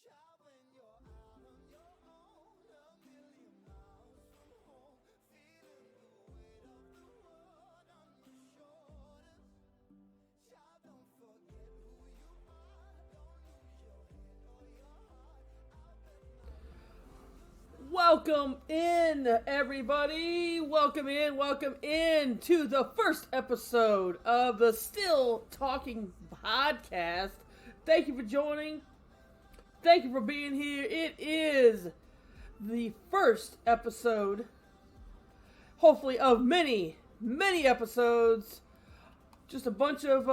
Child, when you're out on your own, a million miles from home, feeling the weight of the world on your shoulders. Child, don't forget who you are. Don't lose your head or your heart. I'll bet my life. Welcome in, everybody. Welcome in to the first episode of the Still Talking podcast. Thank you for joining. Thank you for being here. It is the first episode, hopefully, of many, many episodes. Just a bunch of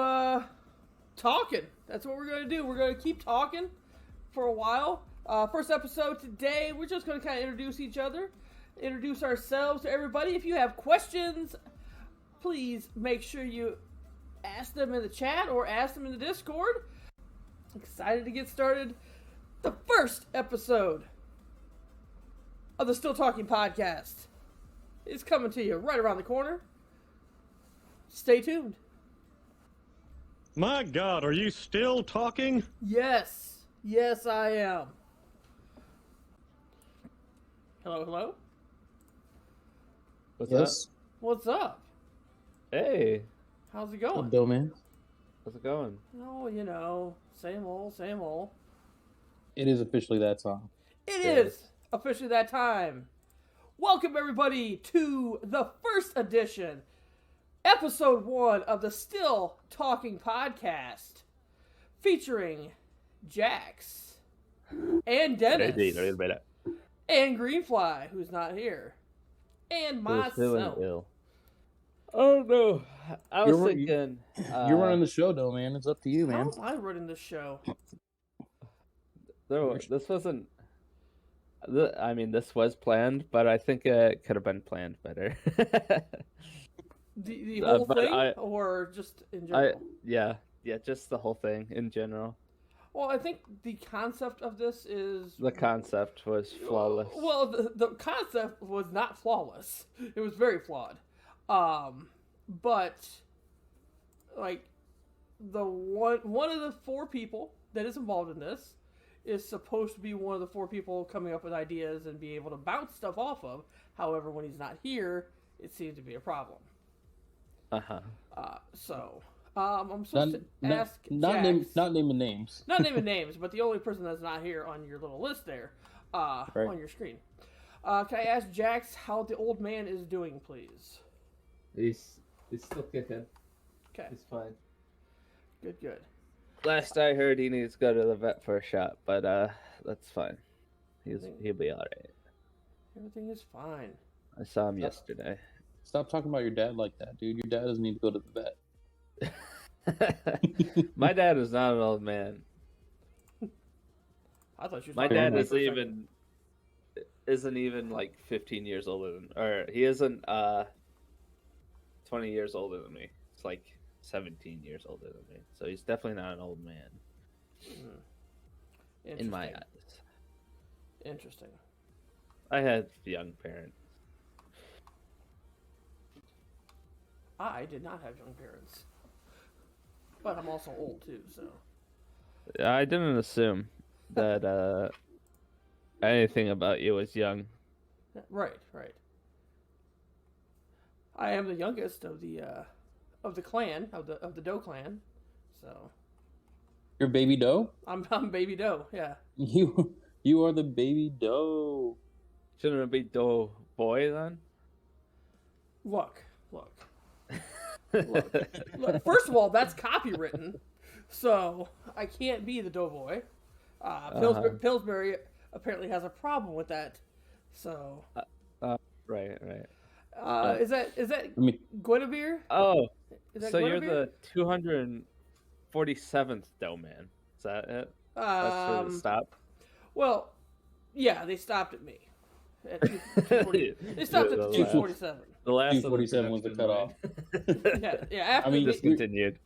talking. That's what we're going to do. We're going to keep talking for a while. First episode today, we're just going to kind of introduce each other, introduce ourselves to everybody. If you have questions, please make sure you ask them in the chat or ask them in the Discord. Excited to get started. The first episode of the Still Talking podcast is coming to you right around the corner. Stay tuned. My God, are you still talking? Yes, I am. Hello? Yes. What's up? Hey, How's it going? Bill, man. How's it going? Oh, same old. It is officially that time. It is officially that time. Welcome, everybody, to the first edition, episode 1 of the Still Talking podcast, featuring Jax and Dennis and Greenfly, who's not here, and Who's feeling myself. ill? Oh no! I was You're- thinking. You're running the show, though, man. It's up to you, man. How am I running this show? This wasn't. I mean, this was planned, but I think it could have been planned better. The whole but thing, I- or just in general? yeah, just the whole thing in general. Well, I think the concept of this is... The concept was flawless. Well, the concept was not flawless. It was very flawed. But, like, the one of the 4 people that is involved in this is supposed to be one of the 4 people coming up with ideas and be able to bounce stuff off of. However, when he's not here, it seems to be a problem. Uh-huh. I'm supposed to ask not Jax, naming names. not naming names, but the only person that's not here on your little list there, on your screen. Can I ask Jax how the old man is doing, please? He's still kicking. Okay, He's fine. good. Last I heard, he needs to go to the vet for a shot, but that's fine. He'll be all right. Everything is fine. I saw him yesterday. Stop talking about your dad like that, dude. Your dad doesn't need to go to the vet. My dad is not an old man. I thought you were My talking dad about isn't even like 15 years older than, or he isn't 20 years older than me. It's like 17 years older than me. So he's definitely not an old man in my eyes. Interesting. I had young parents. I did not have young parents, but I'm also old too. So I didn't assume that anything about you was young. right. I am the youngest of the clan of the Doe clan, so You're baby doe? I'm baby Doe. Yeah. You are the baby doe. Shouldn't it be Doe boy then? Look. First of all, that's copywritten, so I can't be the Doughboy. Pillsbury apparently has a problem with that. So, Right. is that I mean, Guinevere? Oh, Is that so you're Guinevere? the 247th Doe man. Is that it? That's where it stopped? Well, yeah, they stopped at me. At 240. They stopped at 247. The last 247 was the cutoff. Yeah. After I mean, Discontinued.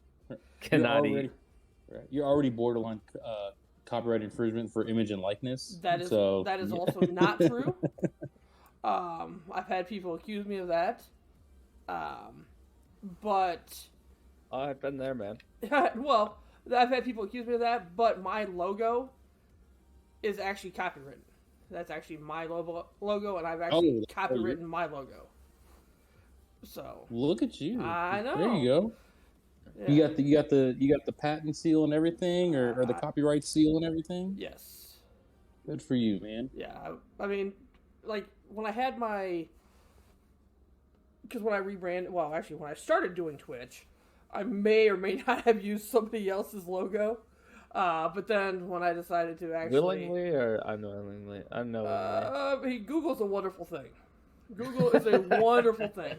Cannot eat. You're already borderline copyright infringement for image and likeness. that is so, also not true. I've had people accuse me of that. But Oh, I've been there, man. well, I've had people accuse me of that, but my logo is actually copywritten. That's actually my logo, and I've actually copywritten my logo. So Look at you. I know. There you go. Yeah. You got the patent seal and everything, or the copyright seal and everything. Yes. Good for you, man. Yeah. I mean, like when I had because when I rebranded, well, actually when I started doing Twitch, I may or may not have used somebody else's logo. But then when I decided to actually Willingly or unknowingly? Unknowingly. Google's a wonderful thing. Google is a wonderful thing.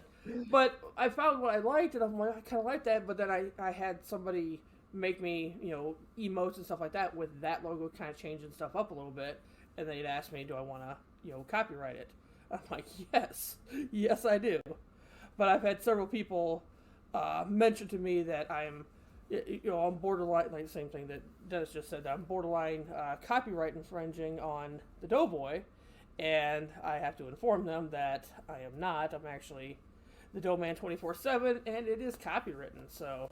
But I found what I liked, and I'm like, I kind of like that. But then I had somebody make me, emotes and stuff like that with that logo, kind of changing stuff up a little bit. And they'd ask me, do I want to, copyright it? I'm like, yes, I do. But I've had several people mention to me that I'm borderline, like the same thing that Dennis just said, that I'm borderline copyright infringing on the Doughboy, and I have to inform them that I am not. I'm actually the Doughman 24/7, and it is copywritten, so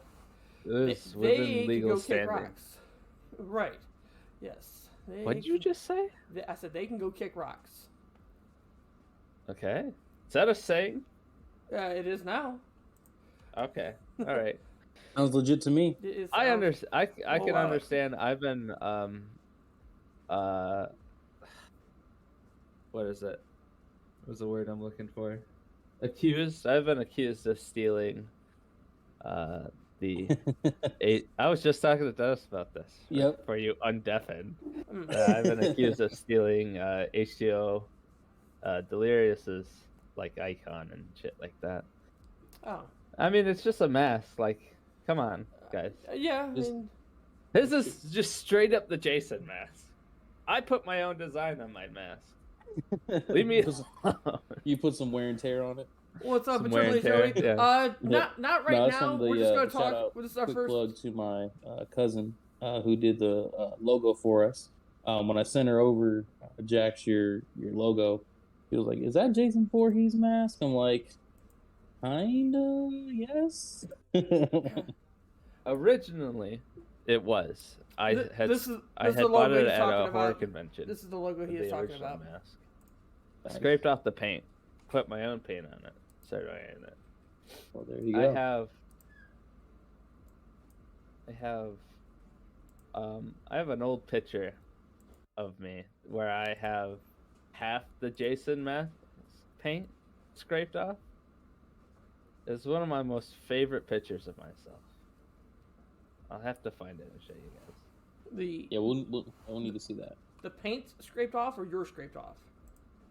It's they within can legal go kick standing. rocks. Right. Yes. What did you just say? I said they can go kick rocks. Okay. Is that a saying? It is now. Okay. All right. Sounds legit to me. It is I now. understand. I can Wow. understand. I've been what is it? What's the word I'm looking for? Accused. I've been accused of stealing the I was just talking to Dennis about this. Yep. For you undeafened. Mm. I've been accused of stealing HTO Delirious's like icon and shit like that. Oh. I mean, it's just a mask. Like, come on, guys. Yeah. Just- This is just straight up the Jason mask. I put my own design on my mask. Leave me alone. You put some wear and tear on it. What's up? Some It's wear and really tear, Joey. yeah. Not right No, that's now. from the, We're just gonna shout talk. out, This is our quick first. plug to my cousin who did the logo for us. When I sent her over, Jax, your logo, he was like, "Is that Jason Voorhees mask?" I'm like, "Kinda, yes." Originally, it was. I Th- had this is- I this is had the bought logo it he's at talking a horror about. convention. This is the logo he the is talking original about. mask. Scraped off the paint, put my own paint on it, started wearing it. Well, there you I go. have an old picture of me where I have half the Jason mask paint scraped off. It's one of my most favorite pictures of myself. I'll have to find it and show you guys. The Yeah, we'll need to see that. the paint scraped off or yours scraped off?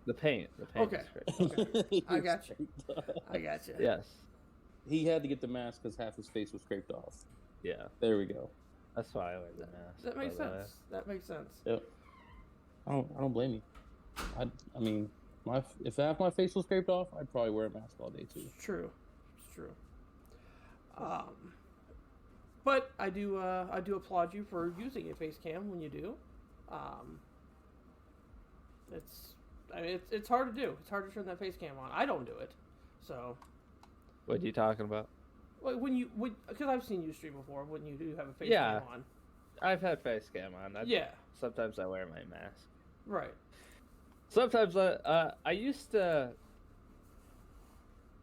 The paint. Okay. is scraped off. Okay. I got you. I got you. Yes. He had to get the mask because half his face was scraped off. Yeah. There we go. That's why I wear the mask. That makes by the way. sense. That makes sense. Yep. I don't blame you. I mean, if half my face was scraped off, I'd probably wear a mask all day too. It's true. It's true. But I do applaud you for using a face cam when you do. It's hard to do. It's hard to turn that face cam on. I don't do it. So, What are you talking about? like because I've seen you stream before when you do have a face Yeah. cam on. I've had face cam on. Yeah. Sometimes I wear my mask. Right. Sometimes I used to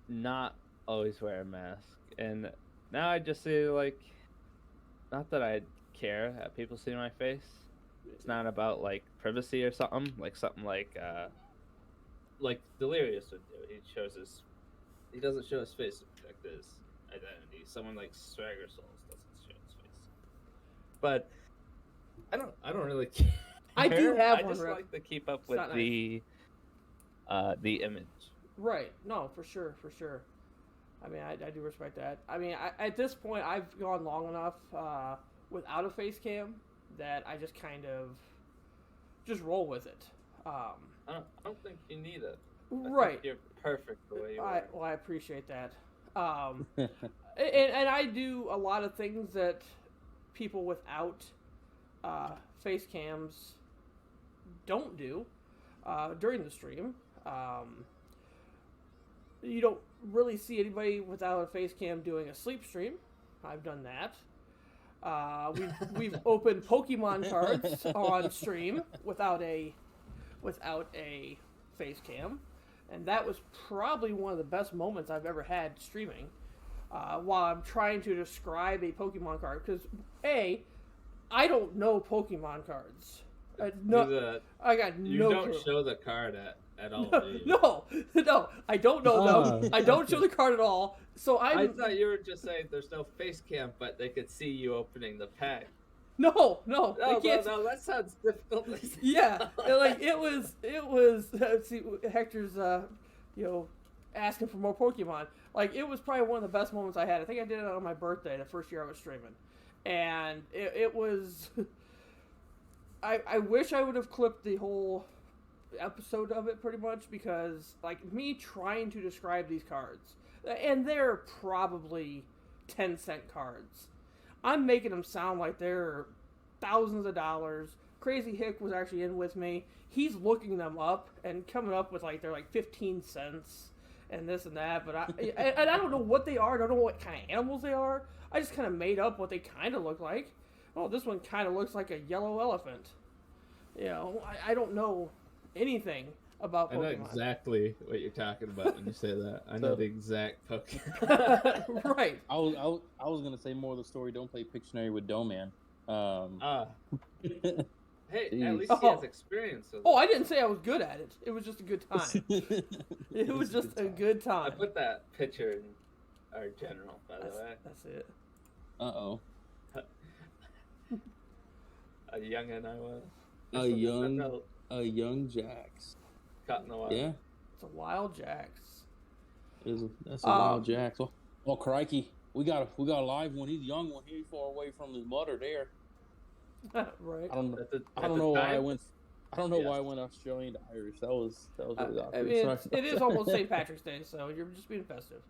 not always wear a mask, and now I just say like, not that I care that people see my face. It's not about like privacy or something like Delirious would do. He doesn't show his face to protect his identity. Someone like Swagger Souls doesn't show his face. But I don't really care. I do have I one, just Rep. like to keep up It's with not the image. Right. No, for sure. I mean, I do respect that. I mean, at this point, I've gone long enough without a face cam that I just kind of just roll with it. I don't think you need it. I think Right. you're perfect the way you are. I appreciate that. And I do a lot of things that people without face cams don't do during the stream. You don't really see anybody without a face cam doing a sleep stream. I've done that. We've opened Pokemon cards on stream without a face cam, and that was probably one of the best moments I've ever had streaming. While I'm trying to describe a Pokemon card, because I don't know Pokemon cards. I got no. You don't clue. show the card at all. Do you? No, I don't know them. I don't show the card at all. So I thought you were just saying there's no face cam, but they could see you opening the pack. No, No, they can't. that sounds difficult. Yeah, it was. Let's see, Hector's, asking for more Pokemon. Like, it was probably one of the best moments I had. I think I did it on my birthday, the first year I was streaming, and it was. I wish I would have clipped the whole episode of it pretty much, because like me trying to describe these cards, and they're probably 10-cent cards. I'm making them sound like they're thousands of dollars. Crazy Hick was actually in with me. He's looking them up and coming up with they're like 15 cents and this and that. But I don't know what they are. I don't know what kind of animals they are. I just kind of made up what they kind of look like. Oh, this one kind of looks like a yellow elephant. I don't know anything about Pokemon. I know exactly what you're talking about when you say that. I know the exact Pokemon. Right. I was gonna say more of the story. Don't play Pictionary with Doman. Hey, Jeez. at least he has experience with it. Oh, I didn't say I was good at it. It was just a good time. It was just a good I time. put that picture in our general, by the way. That's it. Uh-oh. A youngin' I was. A young Jax. Caught in the wild. Yeah, It's a wild Jax. that's a wild Jax. Oh, crikey, we got a live one. He's a young one. He's far away from his mother there. Right. I don't know. At the I don't know why I time? went. I don't know why I went Australian to Irish. That was really awkward. I mean, Sorry. it is almost St. Patrick's Day, so you're just being festive.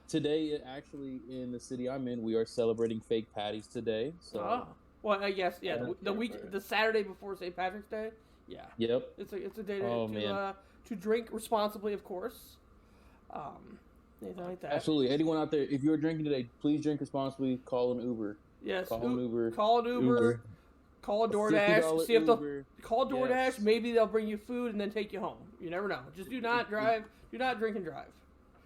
Today, actually, in the city I'm in, we are celebrating fake patties today. So, Oh. Well, I guess, yeah, don't the care for the Saturday before St. Patrick's Day, yeah. yep. It's a day Man. to drink responsibly, of course. Anything like that. Absolutely. Anyone out there, if you're drinking today, please drink responsibly. Call an Uber. Yes. Call an Uber. Call an Uber. Call a DoorDash. $50 See if they'll Uber. call DoorDash. Yes. Maybe they'll bring you food and then take you home. You never know. Just do not drive. Do not drink and drive.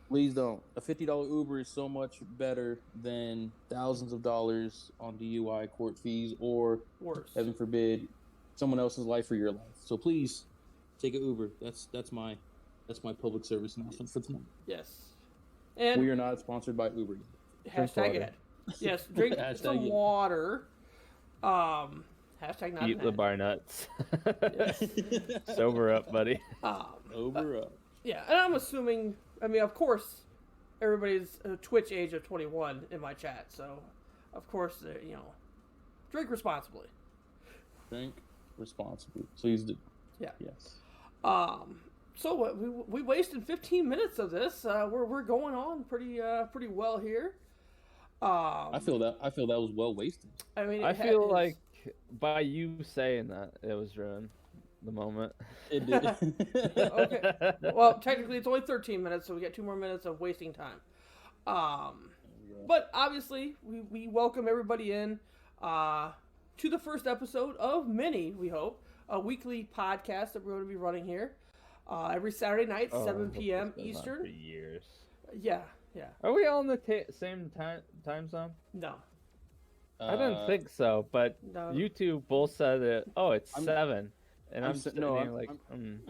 Please don't. A $50 Uber is so much better than thousands of dollars on DUI court fees or, Worse. heaven forbid, someone else's life or your life. So please take an Uber. That's my public service announcement for tonight. Yes. And We are not sponsored by Uber. hashtag water. ad. Yes. Drink Hashtag some it. water. Hashtag not Eat an the ad. bar nuts. Yes. Sober up, buddy. Uber up. Yeah, and I'm assuming. I mean, of course, everybody's Twitch age of 21 in my chat, so of course, drink responsibly. Drink responsibly. Please do. Yeah. Yes. So what? We wasted 15 minutes of this. We're going on pretty well here. I feel that was well wasted. I mean, I feel like by you saying that, it was ruined. The moment. It did. Okay. Well, technically, it's only 13 minutes, so we get 2 more minutes of wasting time. But obviously, we welcome everybody in to the first episode of many, we hope, a weekly podcast that we're going to be running here every Saturday night, 7 p.m. For Eastern. years. Yeah. Are we all in the same time zone? No. I didn't think so, but No. you two both said it. Oh, it's I'm- 7, and I'm sitting no, here like, I'm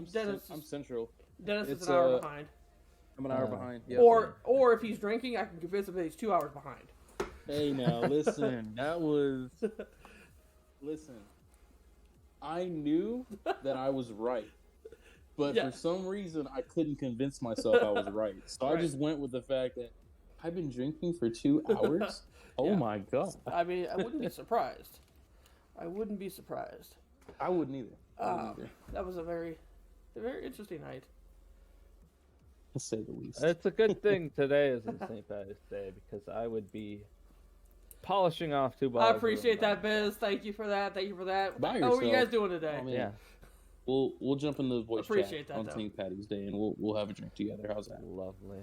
central. Dennis is It's, an hour behind. I'm an hour behind. Yeah. Or if he's drinking, I can convince him that he's 2 hours behind. Hey, now listen. That was. Listen. I knew that I was right, but Yeah. for some reason I couldn't convince myself I was right. So Right. I just went with the fact that I've been drinking for 2 hours. Oh Yeah. my god! I mean, I wouldn't be surprised. I wouldn't be surprised. I wouldn't either. That was a very interesting night. To say the least. it's a good thing today isn't St. Patrick's Day because I would be polishing off 2 bottles. I appreciate that, Biz. Thank you for that. Thank you for that. By How are you yourself. guys doing today? Oh, man. Yeah, We'll jump in the voice Appreciate chat that, on though. St. Patty's Day and we'll have a drink together. How's that? lovely.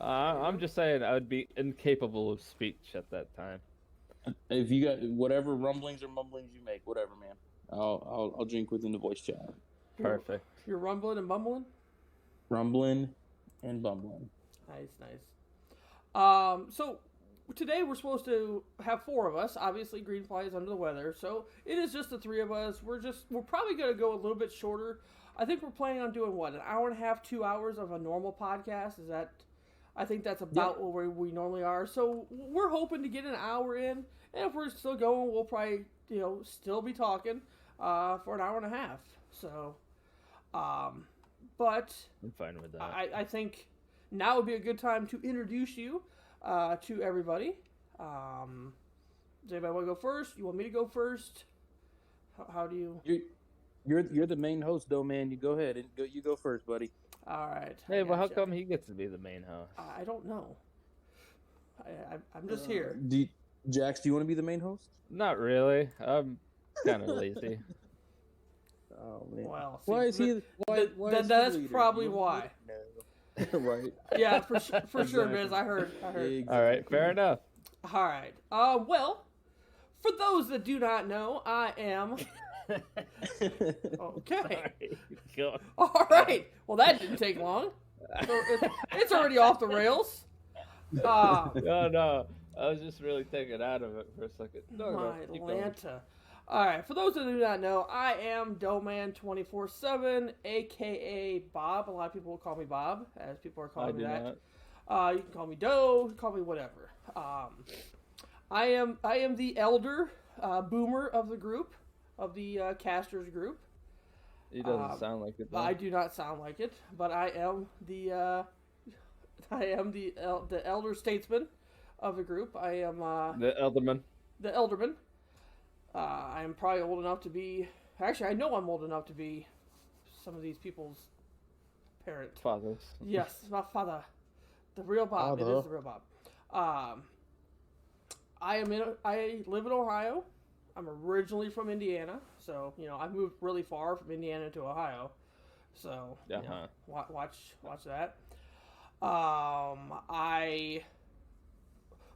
I'm just saying I would be incapable of speech at that time. If you got whatever rumblings or mumblings you make, whatever, man. I'll drink within the voice chat. Perfect. You're rumbling and bumbling? Rumbling and bumbling. Nice. So today we're supposed to have 4 of us. Obviously, Greenfly is under the weather, so it is just the 3 of us. We're probably going to go a little bit shorter. I think we're planning on doing an hour and a half, 2 hours of a normal podcast. I think that's about where we normally are. So we're hoping to get an hour in, and if we're still going, we'll probably still be talking for an hour and a half. So, but I'm fine with that. I think now would be a good time to introduce you to everybody. Does anybody want to go first? You want me to go first? How do you? You're the main host, though, man. You go ahead and you go first, buddy. All right. Hey, well, how come he gets to be the main host? I don't know. I'm just here. Jax, do you want to be the main host? Not really. I'm kind of lazy. Oh man. Well, Why is he? Why is he that's the leader? probably why. Right. Yeah, for sure, Exactly. Biz. I heard. Exactly. All right, fair enough. All right. Well, for those that do not know, I am. Okay. Go. All right. Well, that didn't take long. So it's already off the rails. No. I was just really taken out of it for a second. No, My keep going. Atlanta. All right. For those that do not know, I am Doughman247, aka Bob. A lot of people will call me Bob, as people are calling me that. You can call me Doe. Call me whatever. I am the elder boomer of the group, of the casters group. He doesn't sound like it, though. I do not sound like it, but I am the the elder statesman of the group. I am the Elderman. the elderman. I am probably old enough to be. Actually, I know I'm old enough to be some of these people's parent. Fathers. Yes, my father, the real Bob. It is the real Bob. I live in Ohio. I'm originally from Indiana, so I moved really far from Indiana to Ohio. So watch that.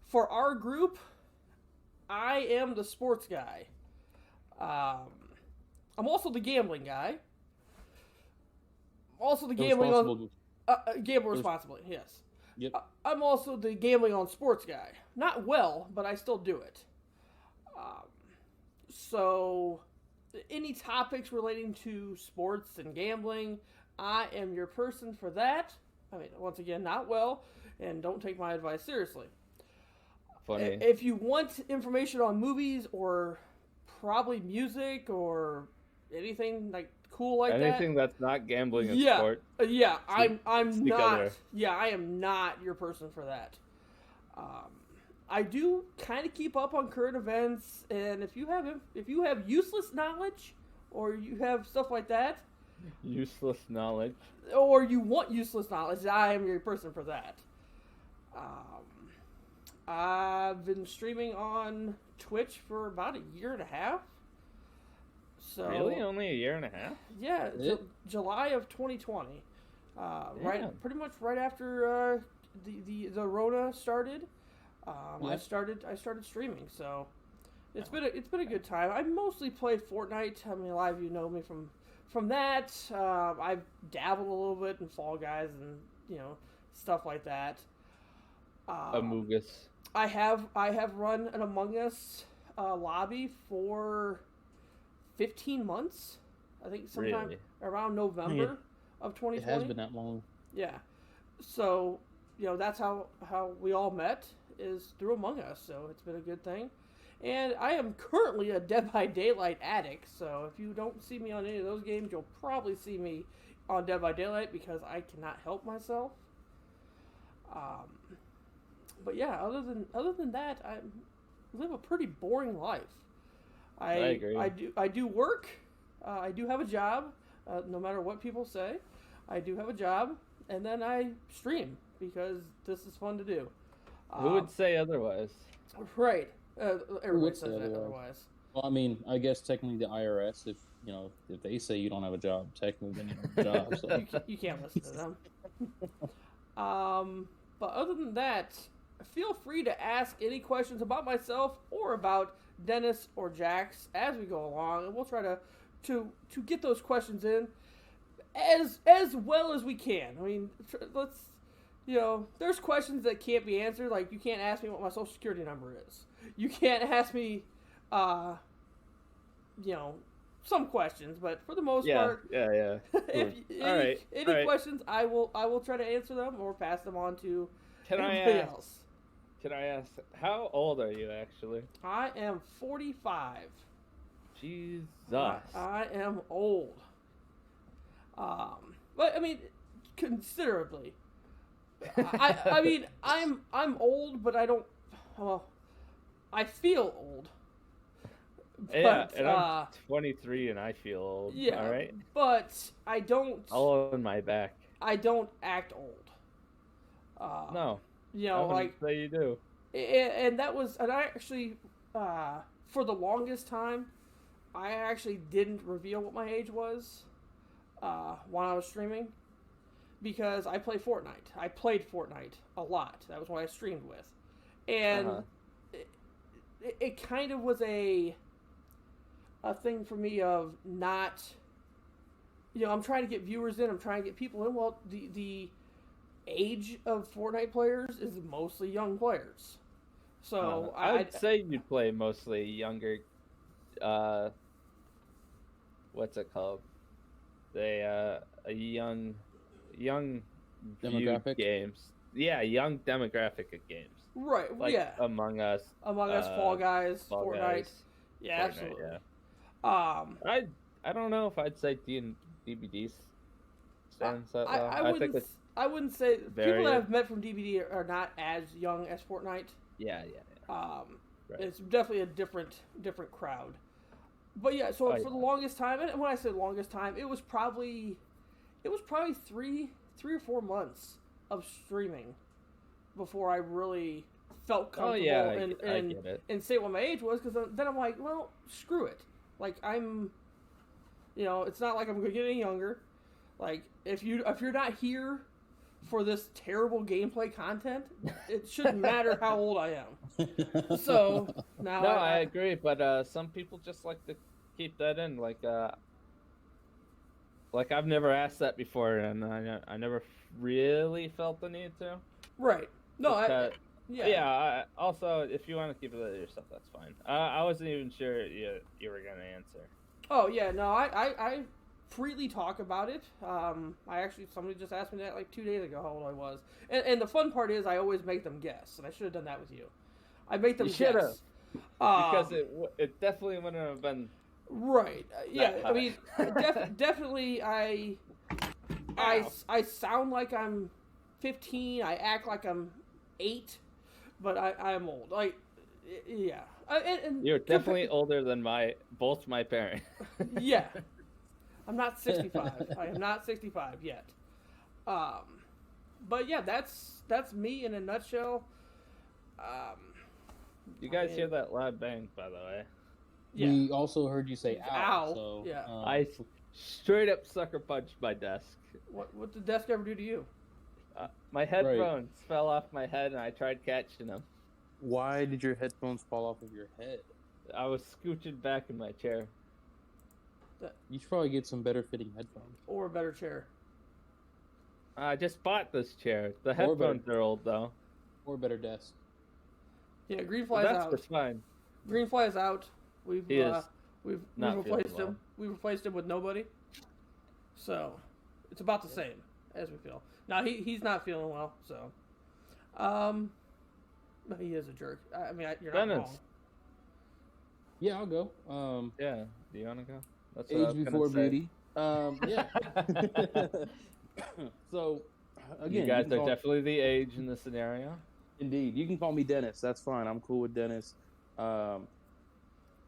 For our group, I am the sports guy. I'm also the gambling guy. Also the gambling on gamble responsibly. Yes. Yep. I'm also the gambling on sports guy. Not well, but I still do it. So, any topics relating to sports and gambling, I am your person for that. I mean, once again, not well, and don't take my advice seriously. Funny. If you want information on movies or probably music or anything like cool like Anything that's not gambling and Yeah. sport. yeah, I'm speak not. other. Yeah, I am not your person for that. I do kind of keep up on current events, and if you have useless knowledge, or you have stuff like that, Useless knowledge. or you want useless knowledge, I am your person for that. I've been streaming on Twitch for about a year and a half. So Really? Only a year and a half? yeah, Yeah. July of 2020. Right, pretty much right after the Rona started. I started streaming, so it's been a good time. I mostly play Fortnite. I mean, a lot of you know me from that. I've dabbled a little bit in Fall Guys and stuff like that. Among Us. I have run an Among Us lobby for 15 months. I think sometime Really? around November of 2020. It has been that long. Yeah. So, that's how we all met, is through Among Us. So it's been a good thing. And I am currently a Dead by Daylight addict. So if you don't see me on any of those games, you'll probably see me on Dead by Daylight because I cannot help myself. But yeah, other than that, I live a pretty boring life. I agree. I do work. I do have a job. No matter what people say, I do have a job, and then I stream because this is fun to do. Who would say otherwise? Right. Everybody would says say that otherwise? otherwise. Well, I mean, I guess technically the IRS, if they say you don't have a job, technically then you don't have a job. So. You can't listen to them. But other than that, feel free to ask any questions about myself or about Dennis or Jax as we go along, and we'll try to get those questions in as well as we can. I mean, let's, there's questions that can't be answered. Like, you can't ask me what my social security number is. You can't ask me, some questions, but for the most part, any questions, I will try to answer them or pass them on to everybody else. Can I ask, how old are you actually? I am 45. Jesus. I am old. But I mean, considerably. I mean, I'm old, but I don't. Well, I feel old. Yeah, But, and I'm 23 and I feel old. Yeah. All right. But I don't. All on my back. I don't act old. No. I wouldn't like. say you do. And that was, and I actually, for the longest time, I actually didn't reveal what my age was, when I was streaming, because I play Fortnite. I played Fortnite a lot. That was what I streamed with, and it kind of was a thing for me of not, I'm trying to get viewers in. I'm trying to get people in. Well, the age of Fortnite players is mostly young players. So I'd say you play mostly younger. What's it called? A young Demographic? games. Yeah, young demographic of games. Right. Like yeah. Among Us. Fall Guys, Fall Fortnite. Guys, Yeah, Fortnite, absolutely. Yeah. I don't know if I'd say DBDs stands that low. I think it's I wouldn't say people varied. that I've met from DBD are not as young as Fortnite. yeah. Right. It's definitely a different crowd. But yeah, so for the longest time, and when I say longest time, it was probably 3 or 4 months of streaming before I really felt comfortable and say what my age was, because then I'm like, well, screw it. Like, I'm, it's not like I'm going to get any younger. Like, if you're not here for this terrible gameplay content, it shouldn't matter how old I am. So now No, I agree, but some people just like to keep that in. Like I've never asked that before, and I never really felt the need to. Right. No, Yeah. Also, if you want to keep it to yourself, that's fine. I wasn't even sure you were gonna answer. Oh yeah, no, I freely talk about it. Somebody just asked me that like 2 days ago how old I was, and the fun part is I always make them guess, and I should have done that with you. I make them guess because it definitely wouldn't have been right. Yeah, I mean, definitely I sound like I'm 15. I act like I'm 8, but I am old. Like, yeah. And You're definitely older than both my parents. Yeah. I'm not 65. I am not 65 yet. But yeah, that's me in a nutshell. You guys hear that loud bang, by the way? Yeah. We also heard you say ow. Ow, So, yeah. I straight up sucker punched my desk. What did the desk ever do to you? My headphones fell off my head, and I tried catching them. Why did your headphones fall off of your head? I was scooching back in my chair. You should probably get some better fitting headphones. Or a better chair. I just bought this chair. The headphones are old, though. Or a better desk. Yeah, Greenfly's Well, that's out. just fine. Greenfly is out. We've not replaced feeling him. We replaced him with nobody. So it's about the same as we feel. Now he's not feeling well. So, but he is a jerk. I mean, you're not wrong. Yeah, I'll go. Yeah, do you want to go? That's what I was Age gonna before say. beauty. Yeah. So, again, You guys can are call- definitely the age in this scenario. Indeed, you can call me Dennis. That's fine. I'm cool with Dennis. If you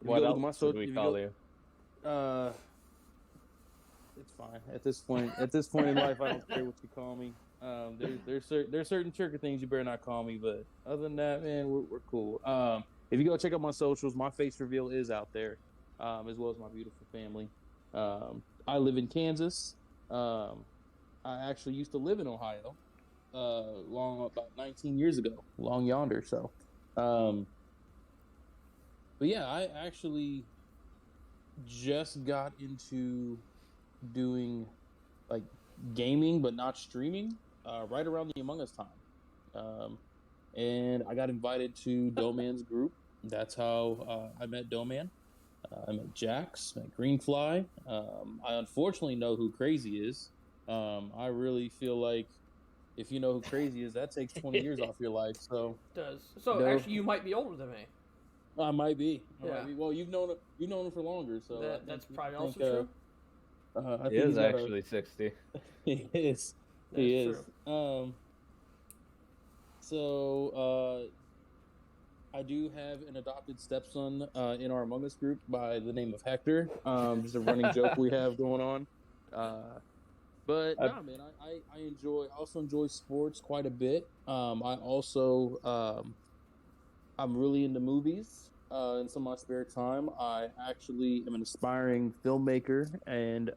What go else to my would social- we if you call go- you? It's fine at this point. At this point in life, I don't care what you call me. There's certain trigger things you better not call me, but other than that, man, we're cool. If you go check out my socials, my face reveal is out there, as well as my beautiful family. I live in Kansas. I actually used to live in Ohio, long about 19 years ago, long yonder. So, but yeah, I actually just got into doing like gaming, but not streaming, right around the Among Us time. And I got invited to Doman's group. That's how I met Doman. I met Jax, met Greenfly. I unfortunately know who Crazy is. I really feel like if you know who Crazy is, that takes 20 years off your life. So Does so? No. Actually, you might be older than me. I might be. Yeah. Well, you've known him for longer, so That's probably also true. I He think is he's got a- actually 60. He is. That's He is. true. So I do have an adopted stepson in our Among Us group by the name of Hector. Just a running joke we have going on. But no, man, I also enjoy sports quite a bit. I also I'm really into movies. In some of my spare time, I actually am an aspiring filmmaker and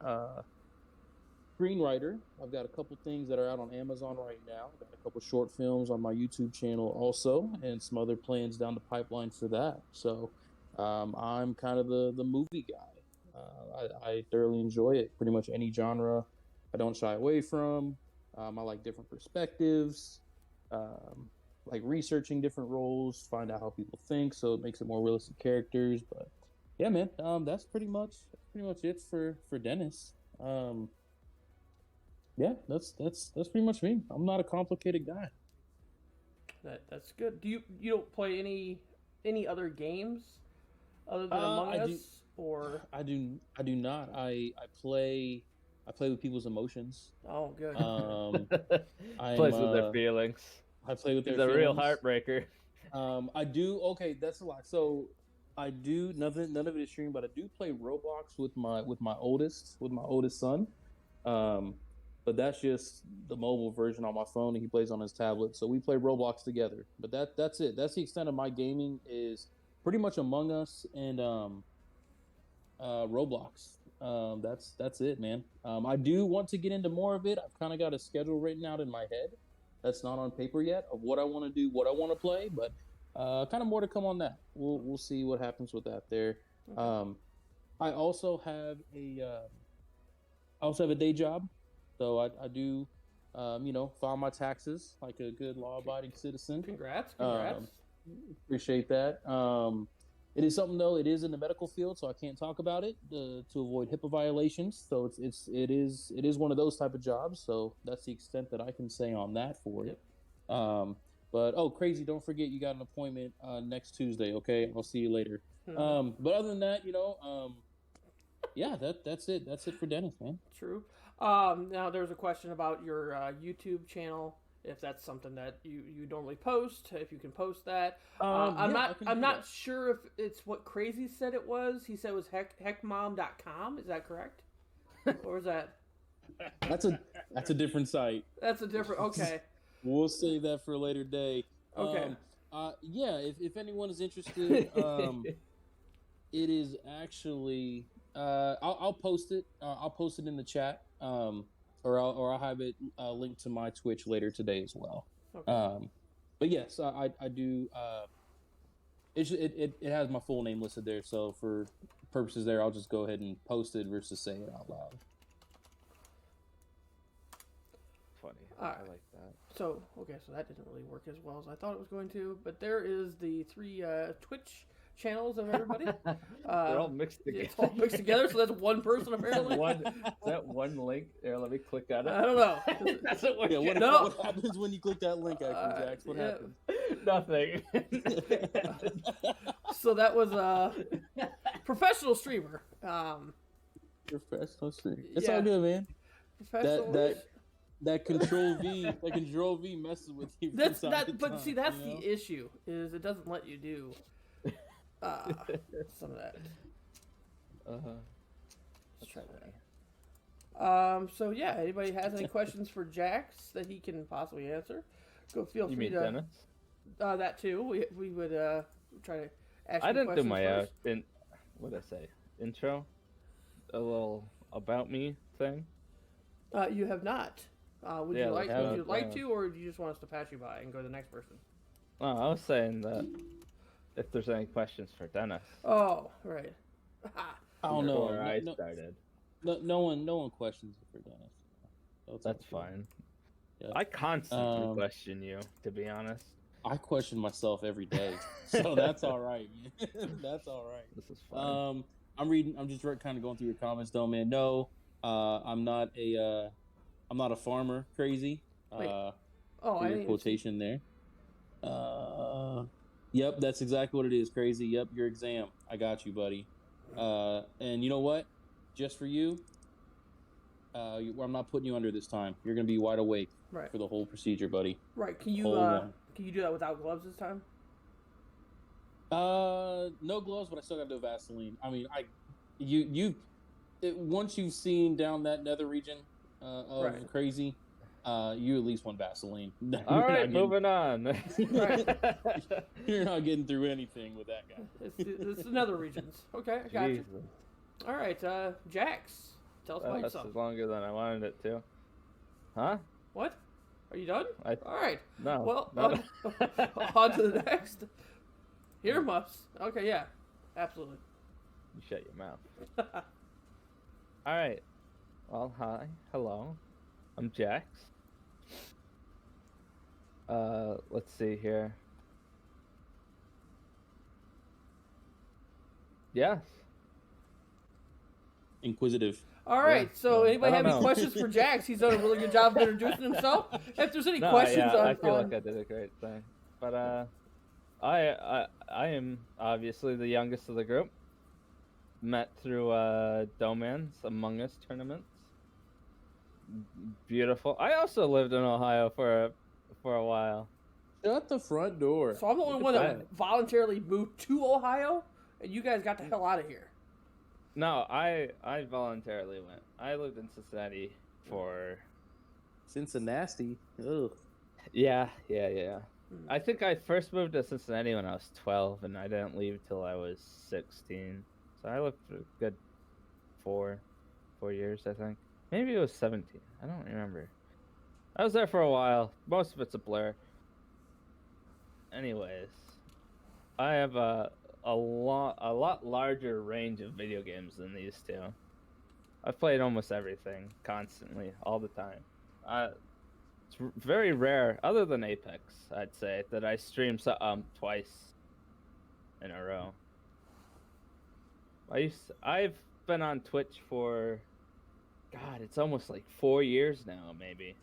screenwriter. I've got a couple things that are out on Amazon right now. I've got a couple short films on my YouTube channel also, and some other plans down the pipeline for that. So I'm kind of the movie guy. I thoroughly enjoy it. Pretty much any genre I don't shy away from. I like different perspectives. Like researching different roles, find out how people think, so it makes it more realistic characters. But yeah, man, that's pretty much it for Dennis. Yeah, that's pretty much me. I'm not a complicated guy. That's good. Do you don't play any other games other than Among I Us do- or? I do not. I play with people's emotions. Oh, good. Plays with their feelings. I play with He's their a real feelings. heartbreaker. I do. Okay, that's a lot. So I do nothing. None of it is streamed, but I do play Roblox with my oldest son. But that's just the mobile version on my phone, and he plays on his tablet. So we play Roblox together. But that's it. That's the extent of my gaming is pretty much Among Us and Roblox. That's it, man. I do want to get into more of it. I've kind of got a schedule written out in my head. That's not on paper yet of what I want to do, what I want to play, but kind of more to come on that. We'll see what happens with that there. Okay. I also have a day job, so I do file my taxes like a good law-abiding citizen. Congrats. Appreciate that. It is something though. It is in the medical field, so I can't talk about it to avoid HIPAA violations. So it is one of those type of jobs. So that's the extent that I can say on that for it. But Crazy! Don't forget you got an appointment next Tuesday. Okay, I'll see you later. But other than that, yeah, that's it. That's it for Dennis, man. True. Now there's a question about your YouTube channel. If that's something that you normally post, if you can post that. I'm not sure if it's what Crazy said it was. He said it was heckmom.com. Is that correct? Or is that? That's a different site. That's a different. Okay. We'll save that for a later day. Okay. Yeah. If anyone is interested, it is actually. I'll post it. I'll post it in the chat. Or I'll have it linked to my Twitch later today as well. Okay. But yes, I do. It has my full name listed there, so for purposes there, I'll just go ahead and post it versus saying it out loud. Funny. All right. I like that. So that didn't really work as well as I thought it was going to. But there is the 3 Twitch channels of everybody. They're all mixed together. It's all mixed together, so that's one person apparently. Is that one link? There, let me click on it. I don't know. That's what we're Yeah, No. what happens when you click that link, actually, Jax? What yeah. happens? Nothing. So that was a professional streamer. Professional stream. It's Yeah. all good, man. Professional. That control V messes with you. From That's time that. to But time, see, that's you know? the issue. Is it doesn't let you do some of that. Let's try that. So yeah, anybody has any questions for Jax that he can possibly answer? Feel You free mean to. Dennis? That too. We would try to ask. I you didn't do questions my first. what did I say? Intro, a little about me thing. You have not. Would Yeah, you let's like? have Would it you like down. to, or do you just want us to pass you by and go to the next person? Oh, I was saying that if there's any questions for Dennis Oh, right. I don't know. before I No, started, no one questions it for Dennis. So it's that's all good. fine. Yeah. I constantly Um, question you, to be honest. I question myself every day, so that's all right, man. That's all right. This is fine. I'm just kind of going through your comments, though, man. No, I'm not a farmer crazy. Wait. For Oh, I your didn't even see- quotation there. Yep, that's exactly what it is. Crazy. Yep, your exam. I got you, buddy. And you know what? Just for you, I'm not putting you under this time. You're gonna be wide awake Right. for the whole procedure, buddy. Right. Can you Whole one. can you do that without gloves this time? No gloves, but I still gotta do Vaseline. I mean, once you've seen down that nether region of Right. crazy, you at least want Vaseline. All You're right, not moving on. You're not getting through anything with that guy. It's another regions. Okay, I got you. Jesus. All right, Jax, tell us about That's yourself. longer than I wanted it to. Huh? What? Are you done? I- All right. No. Well, no. on to the next. Earmuffs. Okay, yeah, absolutely. You shut your mouth. All right. Well, hi. Hello. I'm Jax. Let's see here. Yes. Inquisitive. All right. So, yeah. anybody I have don't any know. questions for Jax? He's done a really good job of introducing himself. If there's any No, questions yeah, on, I feel on- like I did a great thing. But I am obviously the youngest of the group. Met through Doman's Among Us tournaments. Beautiful. I also lived in Ohio for a while. Shut the front door. so I'm the only Look one at that voluntarily moved to Ohio, and you guys got the hell out of here. No, I voluntarily went. I lived in Cincinnati for Cincinnati. Ugh. yeah. Hmm. I think I first moved to Cincinnati when I was 12, and I didn't leave till I was 16. So I lived for a good four years, I think. Maybe it was 17. I don't remember. I was there for a while. Most of it's a blur. Anyways, I have a lot larger range of video games than these two. I've played almost everything, constantly, all the time. It's very rare, other than Apex, I'd say, that I stream twice in a row. I've been on Twitch for, God, it's almost like 4 years now, maybe.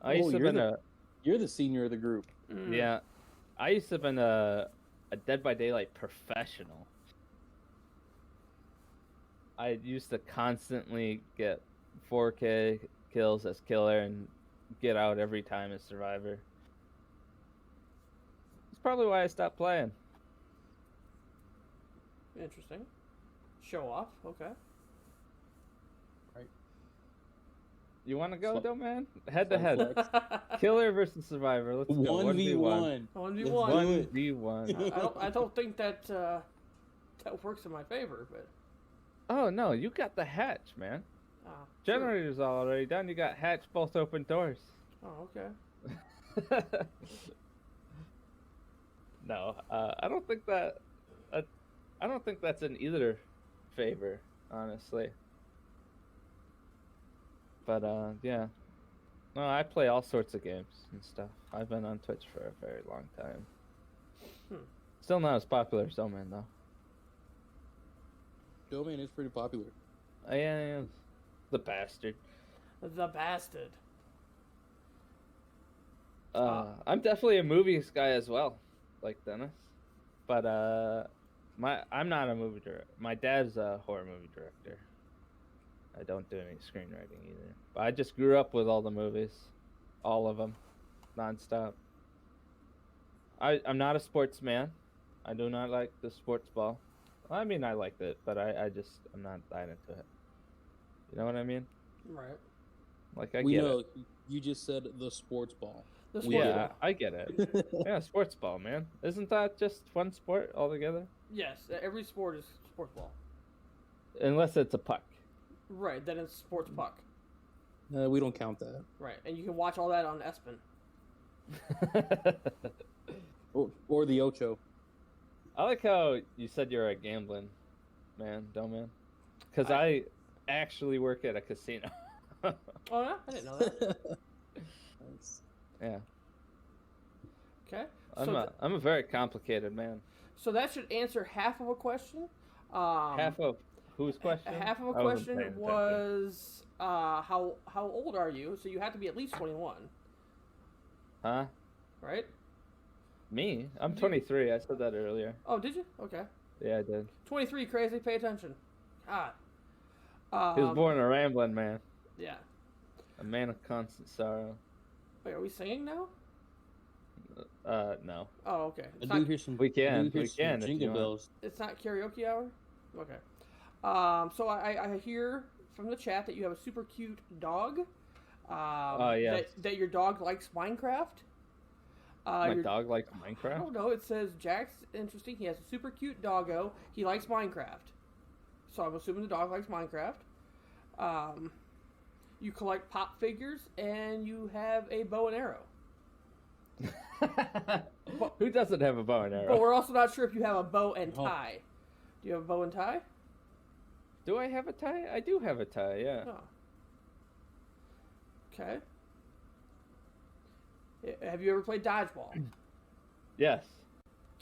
I used to you're been You're the senior of the group. Mm. yeah, I used to have been a Dead by Daylight professional. I used to constantly get 4K kills as killer and get out every time as survivor. That's probably why I stopped playing. Interesting. Show off. Okay. You want to go, So- though, man? Head to head. Flex. Killer versus survivor. Let's go. 1v1. 1v1. 1v1. I don't think that that works in my favor, but Oh, no. You got the hatch, man. sure. Generator's already done. You got hatch, both open doors. Oh, okay. No, I don't think that. I don't think that's in either favor, honestly. But yeah, no, I play all sorts of games and stuff. I've been on Twitch for a very long time. Still not as popular as Domain though. Domain is pretty popular. I am the bastard. The bastard. I'm definitely a movies guy as well, like Dennis. But I'm not a movie director. My dad's a horror movie director. I don't do any screenwriting either. But I just grew up with all the movies, all of them, nonstop. I'm not a sportsman. I do not like the sports ball. I mean, I liked it, but I'm not that into it. You know what I mean? Right. Like I We get know it. you just said the sports ball. The We sport get Yeah, ball. I get it. Yeah, sports ball, man. Isn't that just one sport altogether? Yes, every sport is sports ball. Unless it's a puck. Right. Then it's sports puck. We don't count that. Right, and you can watch all that on Espen. Or the Ocho. I like how you said you're a gambling man, dumb man. Because I actually work at a casino. Oh, yeah? I didn't know that. Yeah. Okay. I'm a very complicated man. So that should answer half of a question. Half of whose question? Half of a I wasn't question paying attention. was how old are you? So you have to be at least 21, Huh? right? Me? I'm 23. I said that earlier. Oh, did you? Okay. Yeah, I did. 23, crazy. Pay attention. God. He was born a rambling man. Yeah. A man of constant sorrow. Wait, are we singing now? No. Oh, okay. I do hear some. We can. I do hear We some can if you jingle want. bells. It's not karaoke hour? Okay. So I hear from the chat that you have a super cute dog. Yes. That your dog likes Minecraft. My dog likes I Minecraft? don't know. It says Jack's interesting. He has a super cute doggo. He likes Minecraft. So I'm assuming the dog likes Minecraft. You collect pop figures and you have a bow and arrow. Who doesn't have a bow and arrow? But we're also not sure if you have a bow and Oh. tie. Do you have a bow and tie? Do I have a tie? I do have a tie, yeah. Oh. Okay. Have you ever played dodgeball? Yes.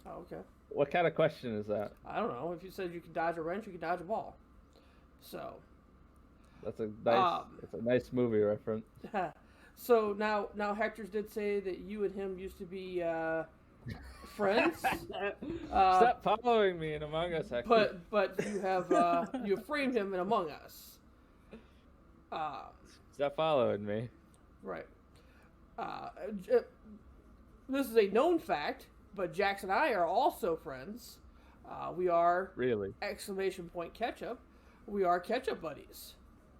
Oh, okay. What kind of question is that? I don't know. If you said you could dodge a wrench, you could dodge a ball. So. That's a nice. It's a nice movie reference. So now Hector did say that you and him used to be friends. Stop following me in Among Us, Hector. But you have you framed him in Among Us. Stop following me. Right. This is a known fact, but Jax and I are also friends. We are Really? exclamation point ketchup. We are ketchup buddies.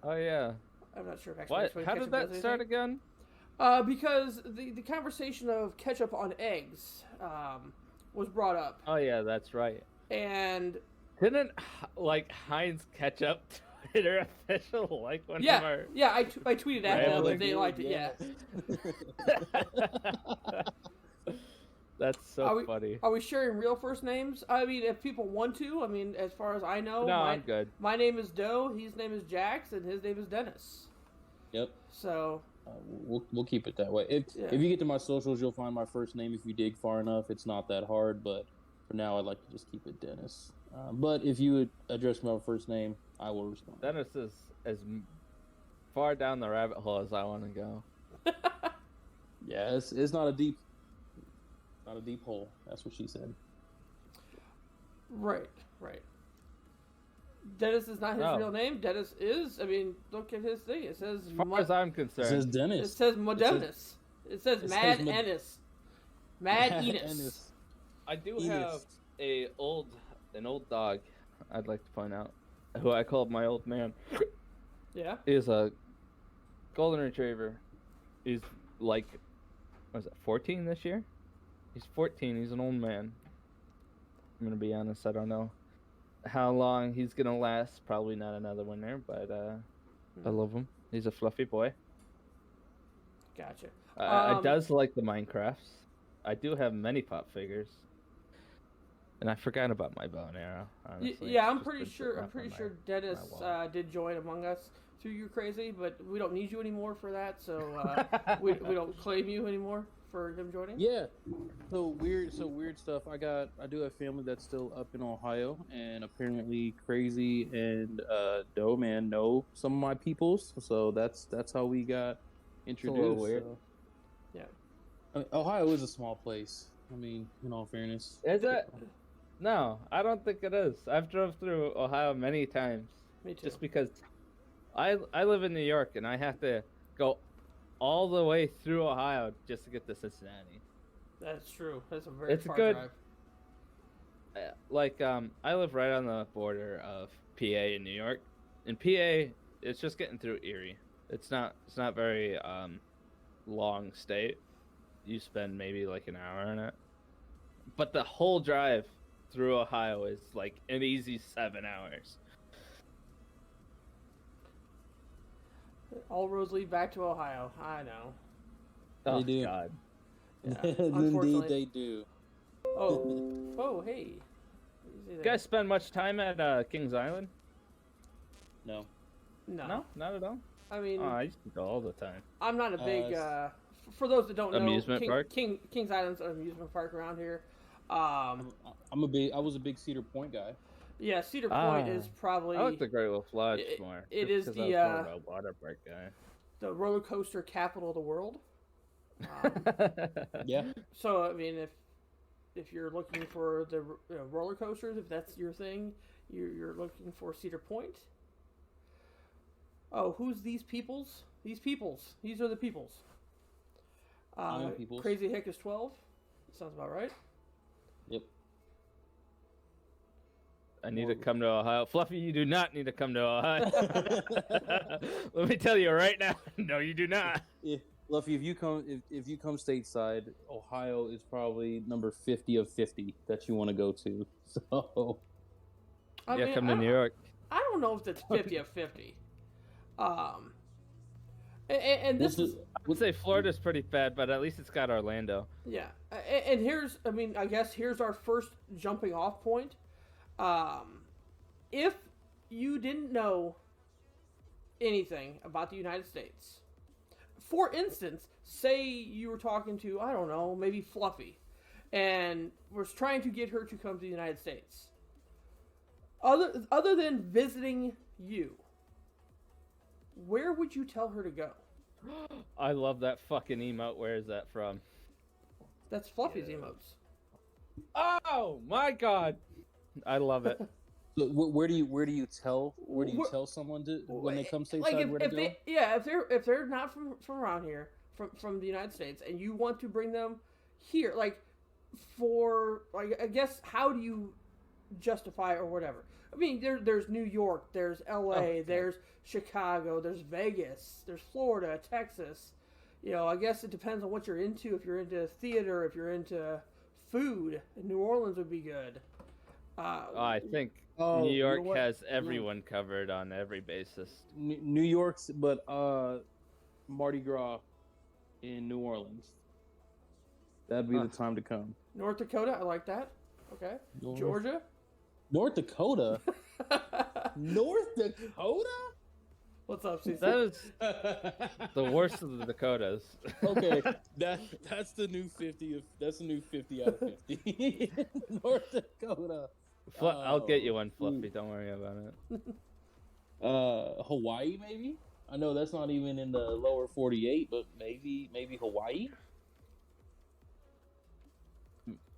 Oh yeah. I'm not sure if What? exclamation point How ketchup did that does start anything. again? Because the conversation of ketchup on eggs was brought up, Oh yeah, that's right. and Didn't like Heinz Ketchup Twitter official like one of yeah, our? I tweeted at them Rambling and they liked it. Yeah. That's so Are we- funny. Are we sharing real first names? I mean, if people want to. I mean, as far as I know, No, I'm good. my name is Doe. His name is Jax, and his name is Dennis. Yep. So We'll keep it that way. If you get to my socials, you'll find my first name. If you dig far enough, it's not that hard. But for now, I'd like to just keep it Dennis. But if you would address me by first name, I will respond. Dennis is as far down the rabbit hole as I want to go. Yeah, it's not a deep hole. That's what she said. right. Dennis is not his Oh. real name. Dennis is. I mean, look at his thing. It says. As far as I'm It concerned, says It Dennis. says Modemus. It says it Mad says Ennis. Mad Enos. Ennis. I do Enos. have an old dog. I'd like to point out, who I called my old man. Yeah. Is a golden retriever. He's like, what is it, 14 this year? He's 14. He's an old man. I'm gonna be honest. I don't know how long he's gonna last. Probably not another winter, but I love him. He's a fluffy boy. Gotcha. I does like the Minecrafts. I do have many pop figures. And I forgot about my bow and arrow. Honestly. Yeah, It's I'm just pretty been sure. sitting I'm up pretty on sure my Dennis wall. did join Among Us through You Crazy, but we don't need you anymore for that. So we don't claim you anymore for him joining. Yeah. So weird stuff. I do have family that's still up in Ohio, and apparently Crazy and Doe Man know some of my peoples. So that's how we got introduced. little weird. So. Yeah. I mean, Ohio is a small place. I mean, in all fairness. Is it? No, I don't think it is. I've drove through Ohio many times. Me too. Just because I live in New York and I have to go all the way through Ohio just to get to Cincinnati. That's true. That's a very It's far good. drive. I live right on the border of PA and New York. In PA, it's just getting through Erie. It's not very long state. You spend maybe like an hour in it. But the whole drive through Ohio is like an easy 7 hours. All roads lead back to Ohio. I know. Oh, They do. God. Yeah, Indeed, unfortunately. they do. Oh, hey. You guys spend much time at Kings Island? No. No. Not at all. I mean, Oh, I used to go all the time. I'm not a big. For those that don't know, Amusement park? Kings Island's an amusement park around here. I was a big Cedar Point guy. Yeah, Cedar Point is probably I like the Great Wolf Lodge It- more. it just is 'cause the, I was more of a water park guy. the roller coaster capital of the world. Yeah. So I mean, if you're looking for the roller coasters, if that's your thing, you're looking for Cedar Point. Oh, who's these peoples? These peoples. These are the peoples. I know peoples. Crazy Hick is 12. Sounds about right. Yep. I need to come to Ohio. Fluffy, you do not need to come to Ohio. Let me tell you right now. No, you do not. Yeah. Luffy, if you come stateside, Ohio is probably number 50 of 50 that you want to go to. So I Yeah, mean, come to New York. I don't know if it's 50 of 50. And this is I would say Florida's pretty bad, but at least it's got Orlando. yeah. And here's I guess here's our first jumping off point. If you didn't know anything about the United States, for instance, say you were talking to, I don't know, maybe Fluffy, and was trying to get her to come to the United States. Other than visiting you, where would you tell her to go? I love that fucking emote. Where is that from? That's Fluffy's emotes. Oh my god, I love it. So where do you tell someone to when they come stateside where to go? If they're not from around here, from the United States, and you want to bring them here, I guess, how do you justify or whatever? I mean, there's New York, there's L.A., there's Chicago, there's Vegas, there's Florida, Texas. I guess it depends on what you're into. If you're into theater, if you're into food, New Orleans would be good. I think Oh, New you York know what? has everyone covered on every basis. New York's, but Mardi Gras in New Orleans. That'd be the time to come. North Dakota, I like that. Okay. Georgia. North Dakota? North Dakota? What's up, CC? That is the worst of the Dakotas. Okay, that's the new 50 out of 50. North Dakota. I'll get you one, Fluffy. Don't worry about it. Hawaii maybe? I know that's not even in the lower 48, but maybe Hawaii?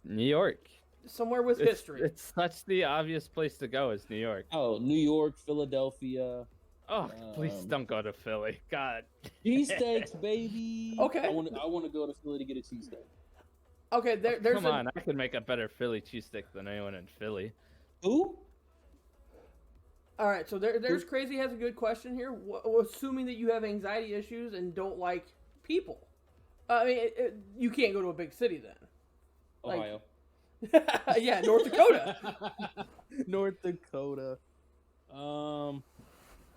New York. Somewhere with history. It's such the obvious place to go is New York. Oh, New York, Philadelphia. Oh, please don't go to Philly. God. Cheesesteaks, baby. Okay. I want to go to Philly to get a cheesesteak. Okay, there's Come on, I can make a better Philly cheesesteak than anyone in Philly. Who? All right, so there's Crazy has a good question here. Assuming that you have anxiety issues and don't like people, I mean, you can't go to a big city then. Ohio. Yeah, North Dakota. North Dakota.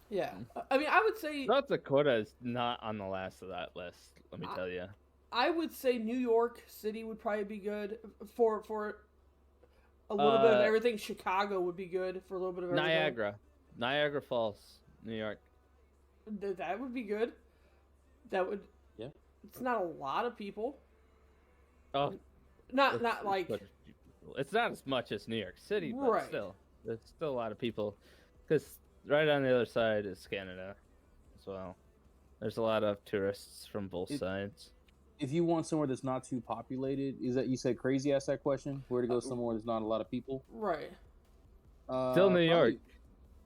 Yeah, I mean, I would say North Dakota is not on the last of that list. Let me tell you. I would say New York City would probably be good for a little bit of everything. Chicago would be good for a little bit of everything. Niagara Falls, New York. That would be good. That would. Yeah. It's not a lot of people. Oh, Not like. but it's not as much as New York City, but Right. still, there's still a lot of people. Because right on the other side is Canada, as well. There's a lot of tourists from both sides. If you want somewhere that's not too populated, is that you said Crazy asked that question? Where to go somewhere there's not a lot of people? Right. Still New York.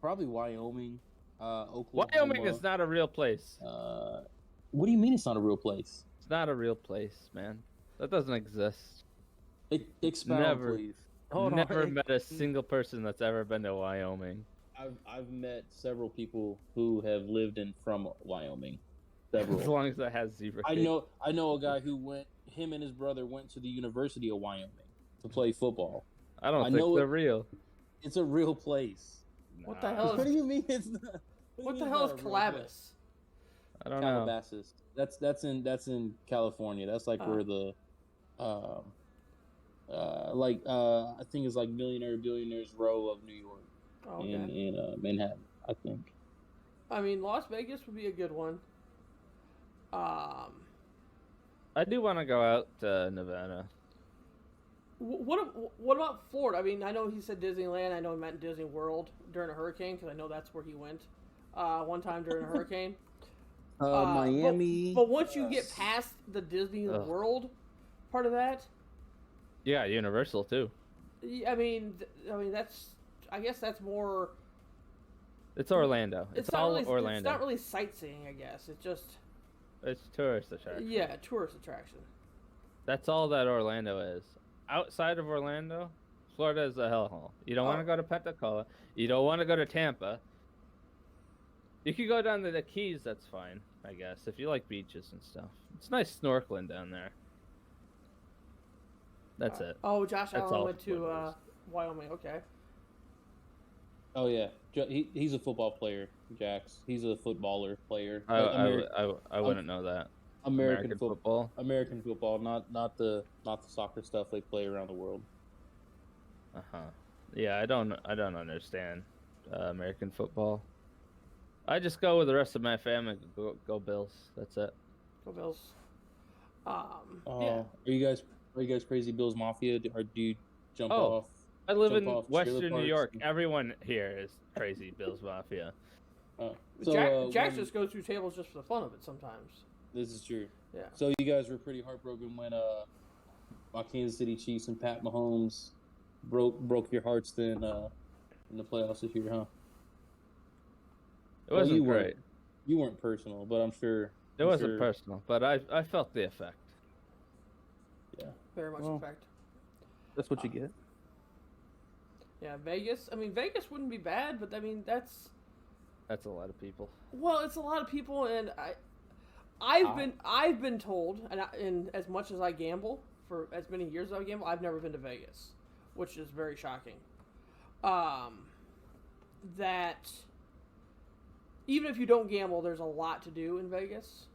Probably Wyoming, Oklahoma. Wyoming is not a real place. What do you mean it's not a real place? It's not a real place, man. That doesn't exist. Expound, Never. please. Never met a single person that's ever been to Wyoming. I've met several people who have lived from Wyoming. As Several. long as it has zebra. I know a guy who him and his brother went to the University of Wyoming to play football. I don't I think know they're it- real. It's a real place. What the Nah. hell What do is you mean it's not? what the hell is Calamus? I don't know. Calabasas. That's in California. That's like Oh. where the I think it's like Millionaire Billionaires Row of New York Oh, okay. in Manhattan, I think. I mean, Las Vegas would be a good one. I do want to go out to Nevada. What about Florida? I mean, I know he said Disneyland. I know he meant Disney World during a hurricane because I know that's where he went one time during a hurricane. Miami. But once you get past the Disney World part of that, Yeah, Universal too. I mean, I guess that's more. It's Orlando. It's not all really, Orlando. It's not really sightseeing, I guess. It's just It's tourist attraction. yeah, tourist attraction. That's all that Orlando is. Outside of Orlando, Florida is a hellhole. You don't want to go to Pensacola. You don't want to go to Tampa. You could go down to the Keys. That's fine, I guess, if you like beaches and stuff. It's nice snorkeling down there. That's it. Oh, Josh That's Allen all went to Florida is. Wyoming. Okay. Oh yeah, he's a football player, Jax. He's a footballer player. I wouldn't know that. American football. American football, not the soccer stuff they play around the world. Yeah, I don't understand American football. I just go with the rest of my family. Go Bills. That's it. Go Bills. Yeah. Are you guys crazy Bills Mafia? Or do you jump off? I live jump in off Western trailer New parks York. and- Everyone here is crazy Bills Mafia. Jack just goes through tables just for the fun of it sometimes. This is true. Yeah. So you guys were pretty heartbroken when my Kansas City Chiefs and Pat Mahomes broke your hearts then in the playoffs this year, huh? It wasn't you great. weren't. You weren't personal, but I'm sure. It wasn't personal, but I felt the effect. Yeah. Very much Well, effect. That's what you get. Yeah, Vegas. I mean, Vegas wouldn't be bad, but I mean that's That's a lot of people. well, it's a lot of people, and I've been told, and as much as I gamble for as many years as I gamble, I've never been to Vegas, which is very shocking. That even if you don't gamble, there's a lot to do in Vegas,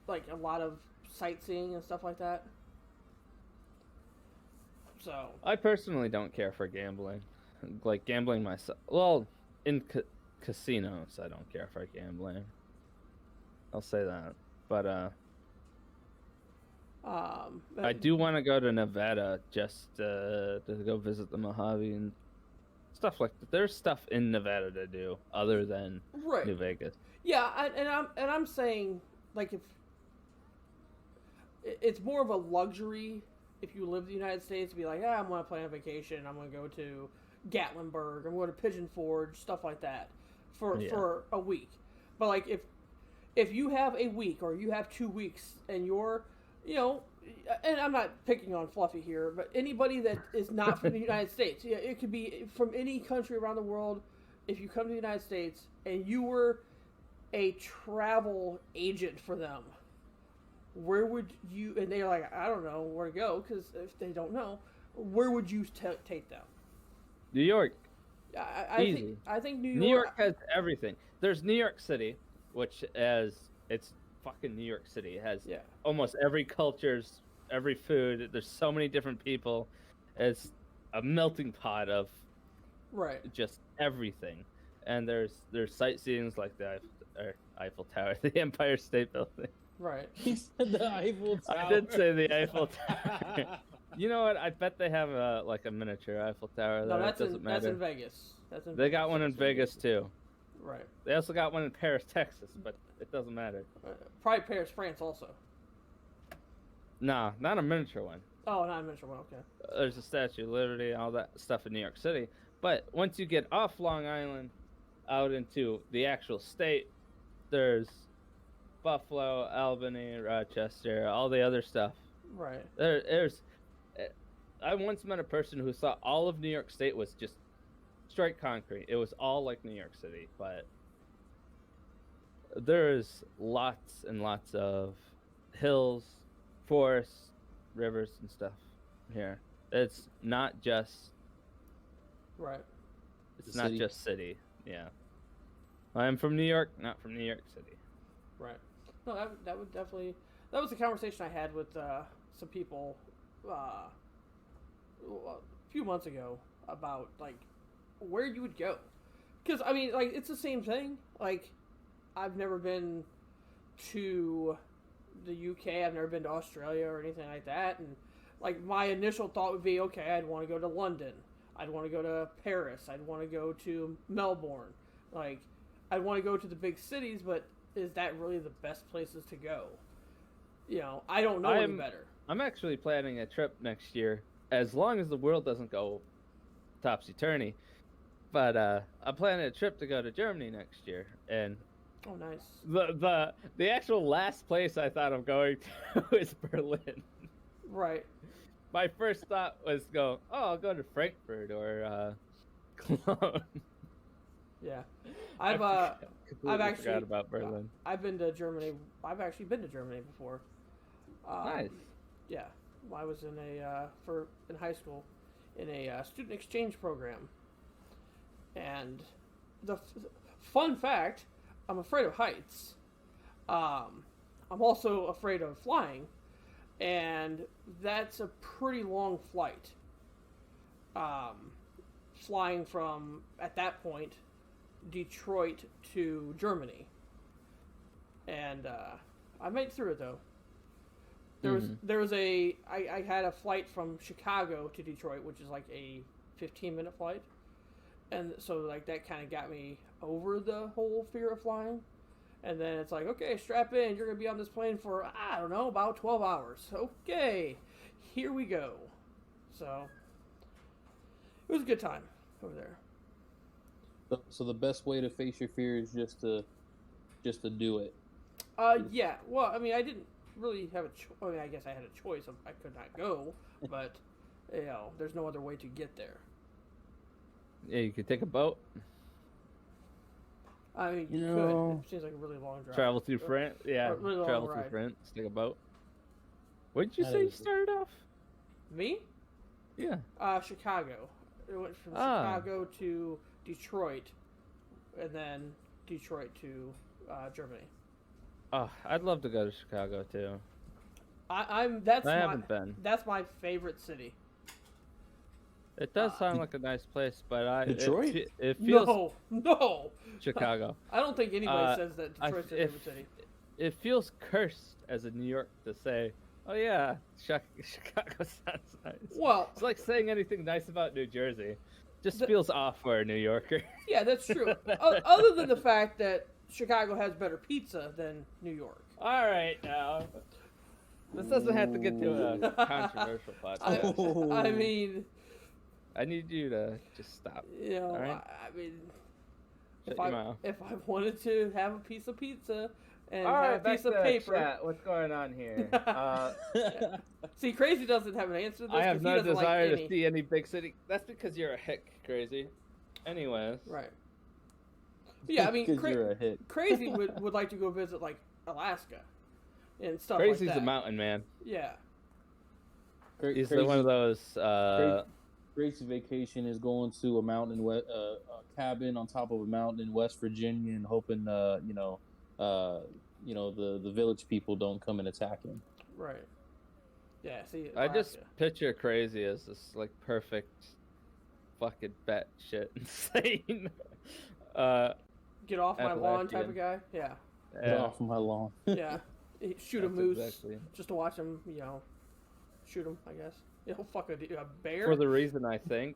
like a lot of sightseeing and stuff like that. So I personally don't care for gambling. Like gambling myself. Well, in casinos, I don't care for gambling. I'll say that. But I do want to go to Nevada just to go visit the Mojave and stuff like that. There's stuff in Nevada to do other than right. New Vegas. Yeah, and I'm saying like if it's more of a luxury if you live in the United States to be like, I'm going to plan a vacation. I'm going to go to Gatlinburg. I'm going to Pigeon Forge, stuff like that for a week. But like if you have a week or you have 2 weeks and you're, and I'm not picking on Fluffy here, but anybody that is not from the United States, it could be from any country around the world. If you come to the United States and you were a travel agent for them, where would you, and they're like, I don't know where to go, because if they don't know, where would you take them? New York. I think New York. New York has everything. There's New York City, which it's fucking New York City. It has almost every culture's, every food. There's so many different people. It's a melting pot of just everything. And there's sightseeings like the Eiffel Tower, the Empire State Building. Right. He said the Eiffel Tower. I did say the Eiffel Tower. You know what? I bet they have a miniature Eiffel Tower there. No, It doesn't matter. That's in Vegas. They got one in Vegas too. Right. They also got one in Paris, Texas, but it doesn't matter. Probably Paris, France also. Nah, not a miniature one. Oh, not a miniature one, okay. There's a Statue of Liberty and all that stuff in New York City. But once you get off Long Island out into the actual state, there's Buffalo, Albany, Rochester, all the other stuff. Right. I once met a person who thought all of New York State was just straight concrete. It was all like New York City, but there's lots and lots of hills, forests, rivers, and stuff here. It's not just right. It's not just city. Yeah. I'm from New York, not from New York City. Right. No, that would definitely. That was a conversation I had with some people a few months ago about like where you would go, because I mean like it's the same thing. Like I've never been to the UK. I've never been to Australia or anything like that, and like my initial thought would be, okay, I'd want to go to London. I'd want to go to Paris. I'd want to go to Melbourne. Like I'd want to go to the big cities, but is that really the best places to go? You know, I don't know any better. I'm actually planning a trip next year, as long as the world doesn't go topsy-turvy. But I'm planning a trip to go to Germany next year, and Oh, nice. the actual last place I thought of going to is Berlin. Right. My first thought was I'll go to Frankfurt or Cologne. Yeah. I've I've actually forgot about Berlin. I've been to Germany. I've actually been to Germany before. Nice. Yeah. I was in in high school in a student exchange program. And the fun fact, I'm afraid of heights. I'm also afraid of flying, and that's a pretty long flight. Flying from, at that point, Detroit to Germany. And I made it through it though. I had a flight from Chicago to Detroit, which is like a 15-minute flight. And so like that kind of got me over the whole fear of flying. And then it's like, okay, strap in. You're going to be on this plane for, I don't know, about 12 hours. Okay, here we go. So it was a good time over there. So the best way to face your fear is just to do it. Yeah. Well, I mean, I didn't really have a choice. I mean, I guess I had a choice. I could not go, but you know, there's no other way to get there. Yeah, you could take a boat, I mean, you know, could. It seems like a really long drive. travel through France. Yeah, a really long travel ride. through France, take a boat. What did you That say you is- started off? Me? Yeah. Chicago. It went from Ah. Chicago to Detroit, and then Detroit to Germany. Oh, I'd love to go to Chicago too. That's I haven't been. That's my favorite city. It does sound like a nice place, but Detroit? it feels No. Chicago. I don't think anybody says that I- Detroit's their favorite city. It feels cursed as a New York to say, "Oh yeah, Chicago sounds nice." Well, It's like saying anything nice about New Jersey. Just The- feels off for a New Yorker. yeah, that's true. Other than the fact that Chicago has better pizza than New York. All right, now this doesn't have to get to a controversial podcast. I mean, I need you to just stop. you know, All right. I mean, Shut your mouth. if I wanted to have a piece of pizza and All have right, a back piece of to paper. chat. What's going on here? See, Crazy doesn't have an answer to this. I have 'cause no he doesn't desire like to any. see any big city. That's because you're a hick, Crazy. Anyways. Right. Yeah, I mean, 'Cause you're a hit. Crazy would like to go visit like Alaska and stuff Crazy's like that. a mountain man. Yeah. He's Crazy, one of those. crazy vacation is going to a mountain, a cabin on top of a mountain in West Virginia, and hoping, the village people don't come and attack him. Right. Yeah. See, I just Alaska. picture Crazy as this like perfect, fucking batshit insane. Get off my lawn type Appalachian. of guy. Yeah. Get off my lawn. Yeah. Shoot a That's moose exactly. just to watch him. You know, shoot him. I guess. He'll fuck a bear. For the reason I think,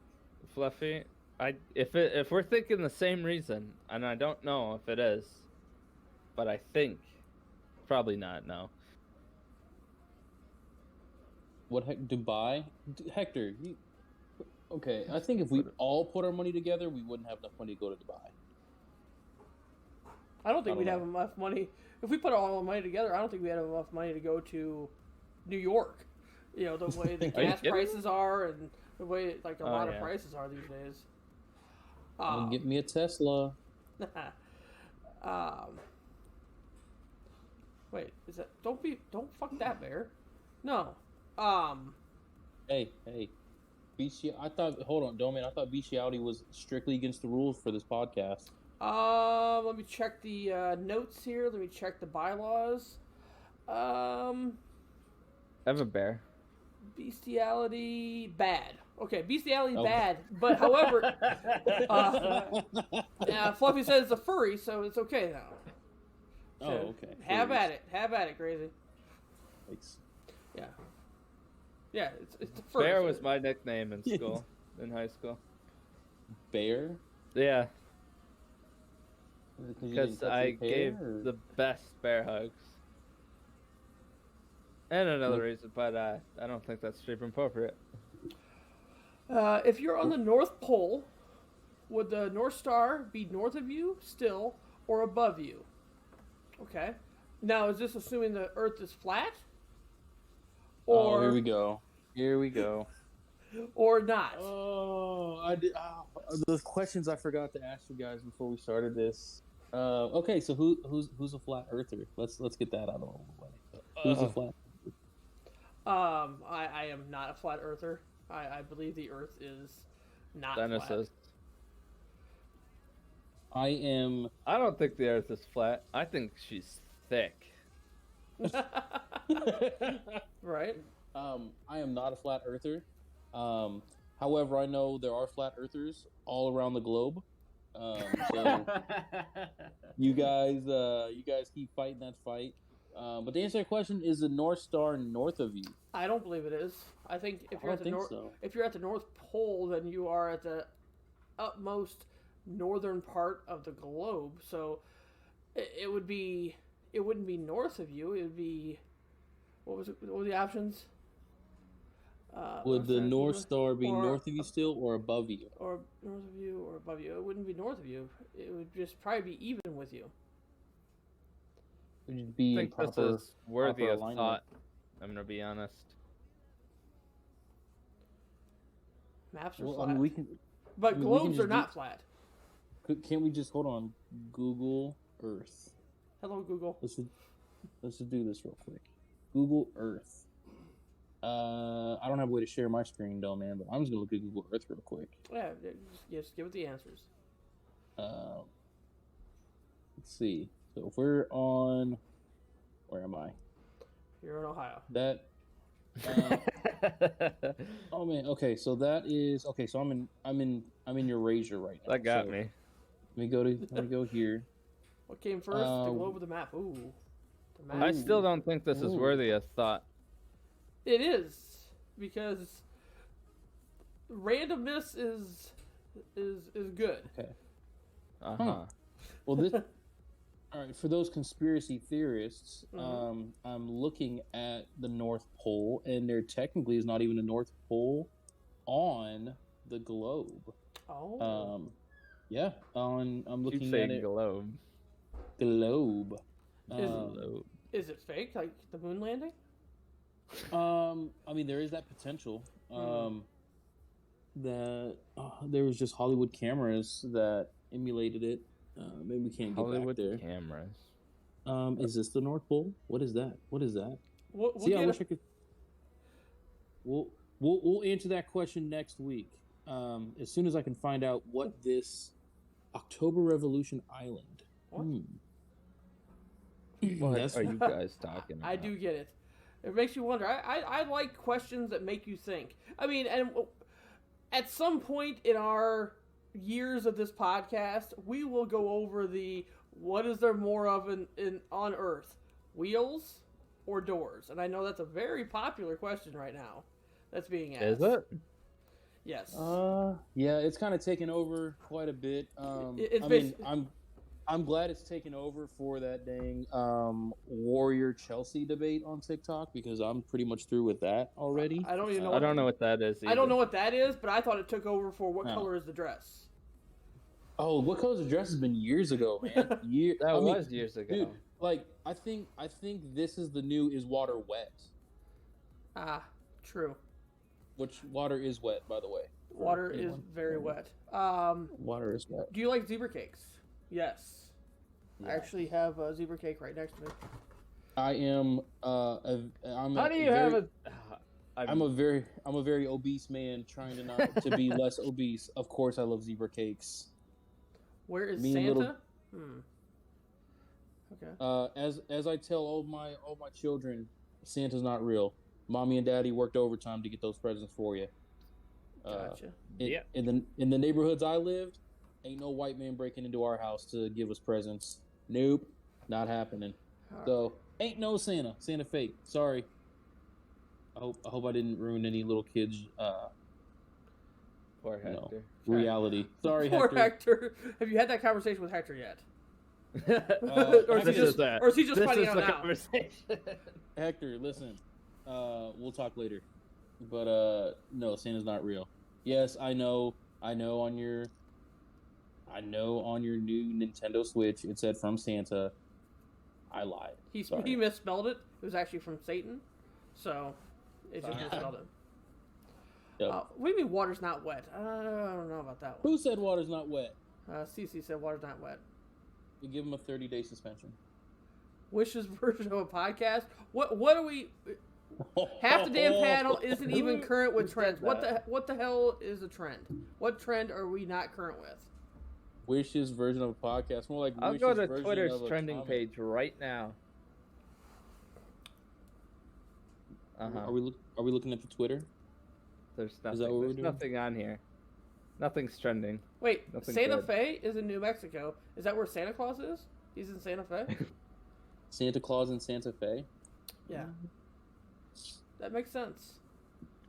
Fluffy, if we're thinking the same reason, and I don't know if it is, but I think probably not. No. What heck, Dubai? Hector, okay, I think if we all put our money together, we wouldn't have enough money to go to Dubai. I don't think I we'd don't have enough money if we put all our money together. I don't think we had enough money to go to New York. You know, the way the Are you gas kidding? prices are, and the way like a Oh, lot of yeah. prices are these days. Well, get me a Tesla. Wait, is that? Don't fuck that bear. No. Hey, I thought, hold on, Domain, I thought bestiality was strictly against the rules for this podcast. Let me check the notes here. Let me check the bylaws. I have a bear. Bestiality bad. Okay, bestiality Oh. bad. But however, yeah, Fluffy says it's a furry, so it's okay now. Oh, So, okay. Have Furries. at it. Have at it, Crazy. Thanks. Yeah. Yeah, it's a furry. Bear so- was my nickname in school, in high school. Bear? Yeah, Is it 'cause you because didn't touch I your hair, gave or- the best bear hugs. And another reason, but I don't think that's super appropriate. If you're on the North Pole, would the North Star be north of you still or above you? Okay. Now, is this assuming the Earth is flat? Oh, here Or we go. Here we go. or not? Oh, I did. The questions I forgot to ask you guys before we started this. Okay, so who's a flat earther? Let's get that out of the way. Who's a flat? I am not a flat earther. I believe the Earth is not Dennis flat. says, I am. I don't think the Earth is flat. I think she's thick. Right? I am not a flat earther. However, I know there are flat earthers all around the globe. So you guys keep fighting that fight. But to answer your question, is the North Star north of you? I don't believe it is. I think if I you're don't at the think north, so. if you're at the North Pole, then you are at the utmost northern part of the globe. So it would be. It wouldn't be north of you. It would be. What was it? What were the options? Would the North Star be or- north of you still or above you? or north of you or above you? It wouldn't be north of you. It would just probably be even with you. Would you I be in think this proper? is worthy proper of alignment? thought. I'm gonna be honest. Maps are Well, flat, I mean, we can. but I mean, we can globes just are not flat. Can't we just hold on? Google Earth. Hello, Google. Let's just do this real quick. Google Earth. I don't have a way to share my screen though, man. But I'm just gonna look at Google Earth real quick. Yeah, just give it the answers. Let's see. So if we're on, where am I? You're in Ohio. That. Oh man. Okay, so that is okay. So I'm in Eurasia right now. That got So me. Let me go here. What came first, the globe or the map? Ooh, the map. I still don't think this is Ooh. worthy of thought. It is because randomness is good. Okay. Uh huh. Well, this. All right, for those conspiracy theorists, Mhm. I'm looking at the North Pole, and there technically is not even a North Pole on the globe. Oh, Yeah, I'm Keep looking at saying it. globe. Globe. Is it- Globe. is it fake? Like the moon landing? I mean, there is that potential. That there was just Hollywood cameras that emulated it. Maybe we can't get Hollywood back there. cameras. Is this the North Pole? What is that? What is that? We'll See, I get wish I could. We'll answer that question next week. As soon as I can find out what this October Revolution Island. What? What That's- are you guys talking about? I do get it. It makes you wonder. I like questions that make you think. I mean, and at some point in our years of this podcast, we will go over the what is there more of in on Earth, wheels or doors? And I know that's a very popular question right now. That's being asked. Is it? Yes. Yeah, it's kind of taken over quite a bit. It's I mean, basi- I'm glad it's taken over for that dang Warrior Chelsea debate on TikTok because I'm pretty much through with that already. I don't even know. I don't know what that is. I don't either. know what that is, but I thought it took over for what Oh. color is the dress. Oh, what color's the dress has been years ago, man. That I mean, was years ago. dude. Like, I think this is the new is water wet, Ah, true. which water is wet, by the way. for Water is anyone. very wet. Water is wet. Do you like zebra cakes? Yes. I Yeah. actually have a zebra cake right next to me. I am. How do you have a? I'm a very obese man trying to not to be less obese. Of course, I love zebra cakes. Where is Me and Santa? little- Okay. As I tell all my children, Santa's not real. Mommy and Daddy worked overtime to get those presents for you. Gotcha. Yeah. In the neighborhoods I lived, ain't no white man breaking into our house to give us presents. Nope, not happening. All So ain't no Santa. Santa fake. Sorry. I hope I didn't ruin any little kids' Poor you know, Hector. reality. Sorry, Poor Hector. Hector. Have you had that conversation with Hector yet? Or is he This just, is the- or is he just this finding is out the now? conversation. Hector, listen. We'll talk later. But no, Santa's not real. Yes, I know on your new Nintendo Switch it said from Santa. I lied. He Sorry. misspelled it. It was actually from Satan. So, it just Ah. misspelled it. Yep. What do you mean water's not wet? I don't know about that one. Who said water's not wet? CC said water's not wet. You give him a 30-day suspension. Wish's version of a podcast? What are we... Half the damn panel isn't even current with Who said trends. that? What the hell is a trend? What trend are we not current with? Wish's version of a podcast. More like I'll Wish's go to version Twitter's of a trending comic. page right now. Are we looking at the Twitter? There's that nothing. what we're There's doing? nothing on here. Nothing's trending. Wait, Nothing Santa good. Fe is in New Mexico. Is that where Santa Claus is? He's in Santa Fe? Santa Claus in Santa Fe. Yeah. That makes sense.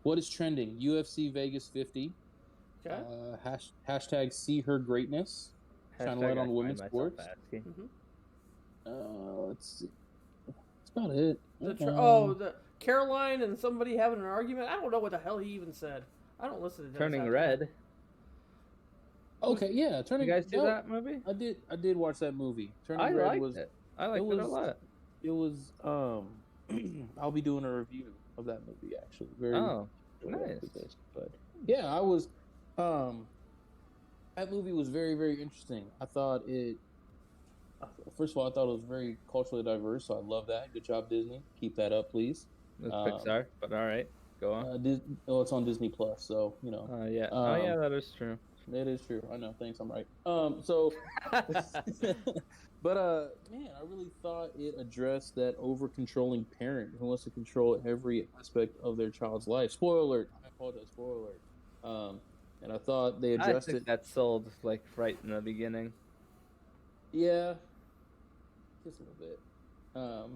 What is trending? UFC Vegas 50. Okay. Hashtag see her greatness. Shine Hashtag light I on find women's myself sports. asking. Let's see. That's about it. The Caroline and somebody having an argument. I don't know what the hell he even said. I don't listen to Dennis Turning Hopkins. Red. Okay, yeah. Turning. You guys see no, that movie? I did watch that movie. Turning I Red liked was. it. I liked it a was- lot. It was. I'll be doing a review of that movie actually. Very. Oh, very nice. based. But yeah, I was. That movie was very, very interesting. I thought it. First of all, I thought it was very culturally diverse, so I love that. Good job, Disney. Keep that up, please. It's Pixar, but all right, go on. It's on Disney Plus, so you know. Yeah. That is true. It is true. I know. Thanks. I'm right. So, but man, I really thought it addressed that over-controlling parent who wants to control every aspect of their child's life. Spoiler alert. I apologize. Spoiler alert. And I thought they I addressed think it. that sold like right in the beginning. Yeah, just a little bit.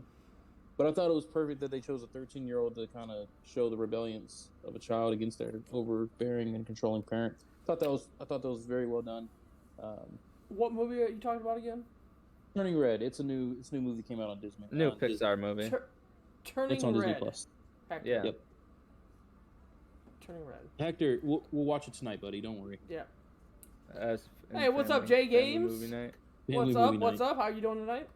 But I thought it was perfect that they chose a 13-year-old to kind of show the rebellions of a child against their overbearing and controlling parent. I thought that was very well done. What movie are you talking about again? Turning Red. It's a new movie that came out on Disney. New on Disney. Pixar movie. Turning It's on Disney Red. Plus. Hector. Yeah. Yep. Turning Red. Hector, we'll watch it tonight, buddy. Don't worry. Yeah. As Hey, what's up, family- Jay family Games? Movie night. Family What's up? movie What's night. up? How you doing tonight?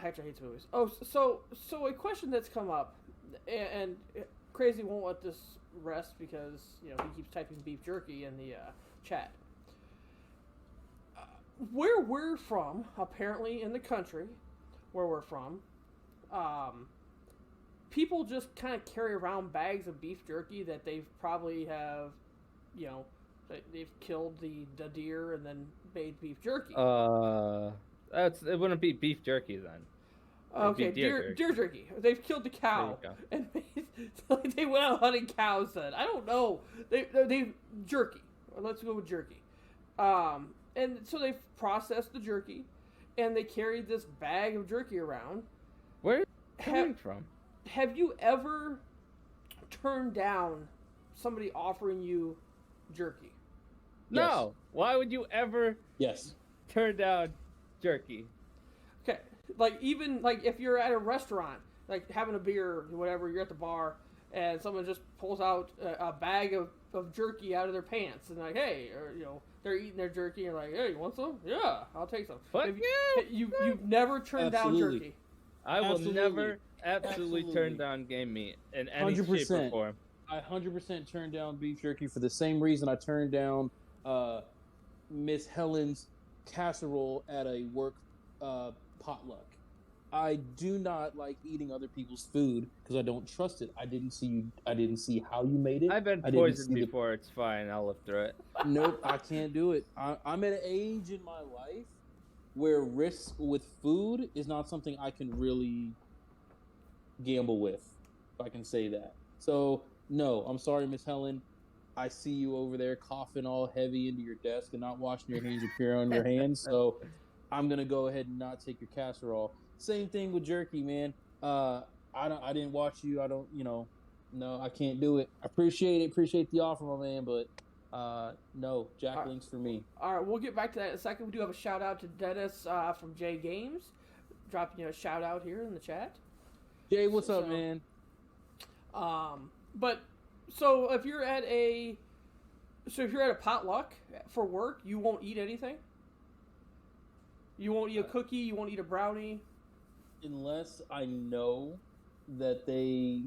Hector hates movies. Oh, so a question that's come up, and Crazy won't let this rest because he keeps typing beef jerky in the chat. Where we're from, apparently in the country, where we're from, people just kind of carry around bags of beef jerky that they've probably have, they've killed the deer and then made beef jerky. It wouldn't be beef jerky then. Okay, It'd be deer deer jerky. They've killed the cow There and made, they went out hunting cows. Then I don't know. They jerky. Let's go with jerky. And so they've processed the jerky, and they carried this bag of jerky around. Where is it coming from? Have you ever turned down somebody offering you jerky? No. Why would you ever Yes. turn down jerky? Okay, even if you're at a restaurant, like having a beer or whatever, you're at the bar, and someone just pulls out a bag of jerky out of their pants and like, hey, or they're eating their jerky and like, hey, you want some? Yeah, I'll take some. Fuck Have yeah! You've never turned down Absolutely. jerky. I will Absolutely. never absolutely turn Absolutely. down game meat in any shape or 100%. form. I 100% turned down beef jerky for the same reason I turned down Miss Helen's casserole at a work potluck. I do not like eating other people's food because I don't trust it. I didn't see how you made it. I've been I didn't poisoned see the- before. It's fine. I'll live through it. Nope, I can't do it. I'm at an age in my life where risk with food is not something I can really gamble with, if I can say that. So, no, I'm sorry, Miss Helen. I see you over there coughing all heavy into your desk and not washing your hands or pure on your hands. So, I'm gonna go ahead and not take your casserole. Same thing with jerky, man. I didn't watch you. I don't, no, I can't do it. I appreciate the offer, my man, but no, Jack Link's for me. All right, we'll get back to that in a second. We do have a shout out to Dennis from J Games, dropping a shout out here in the chat. Jay, what's up, man? But so if you're at a potluck for work, you won't eat anything. You won't eat a cookie. You won't eat a brownie. Unless I know that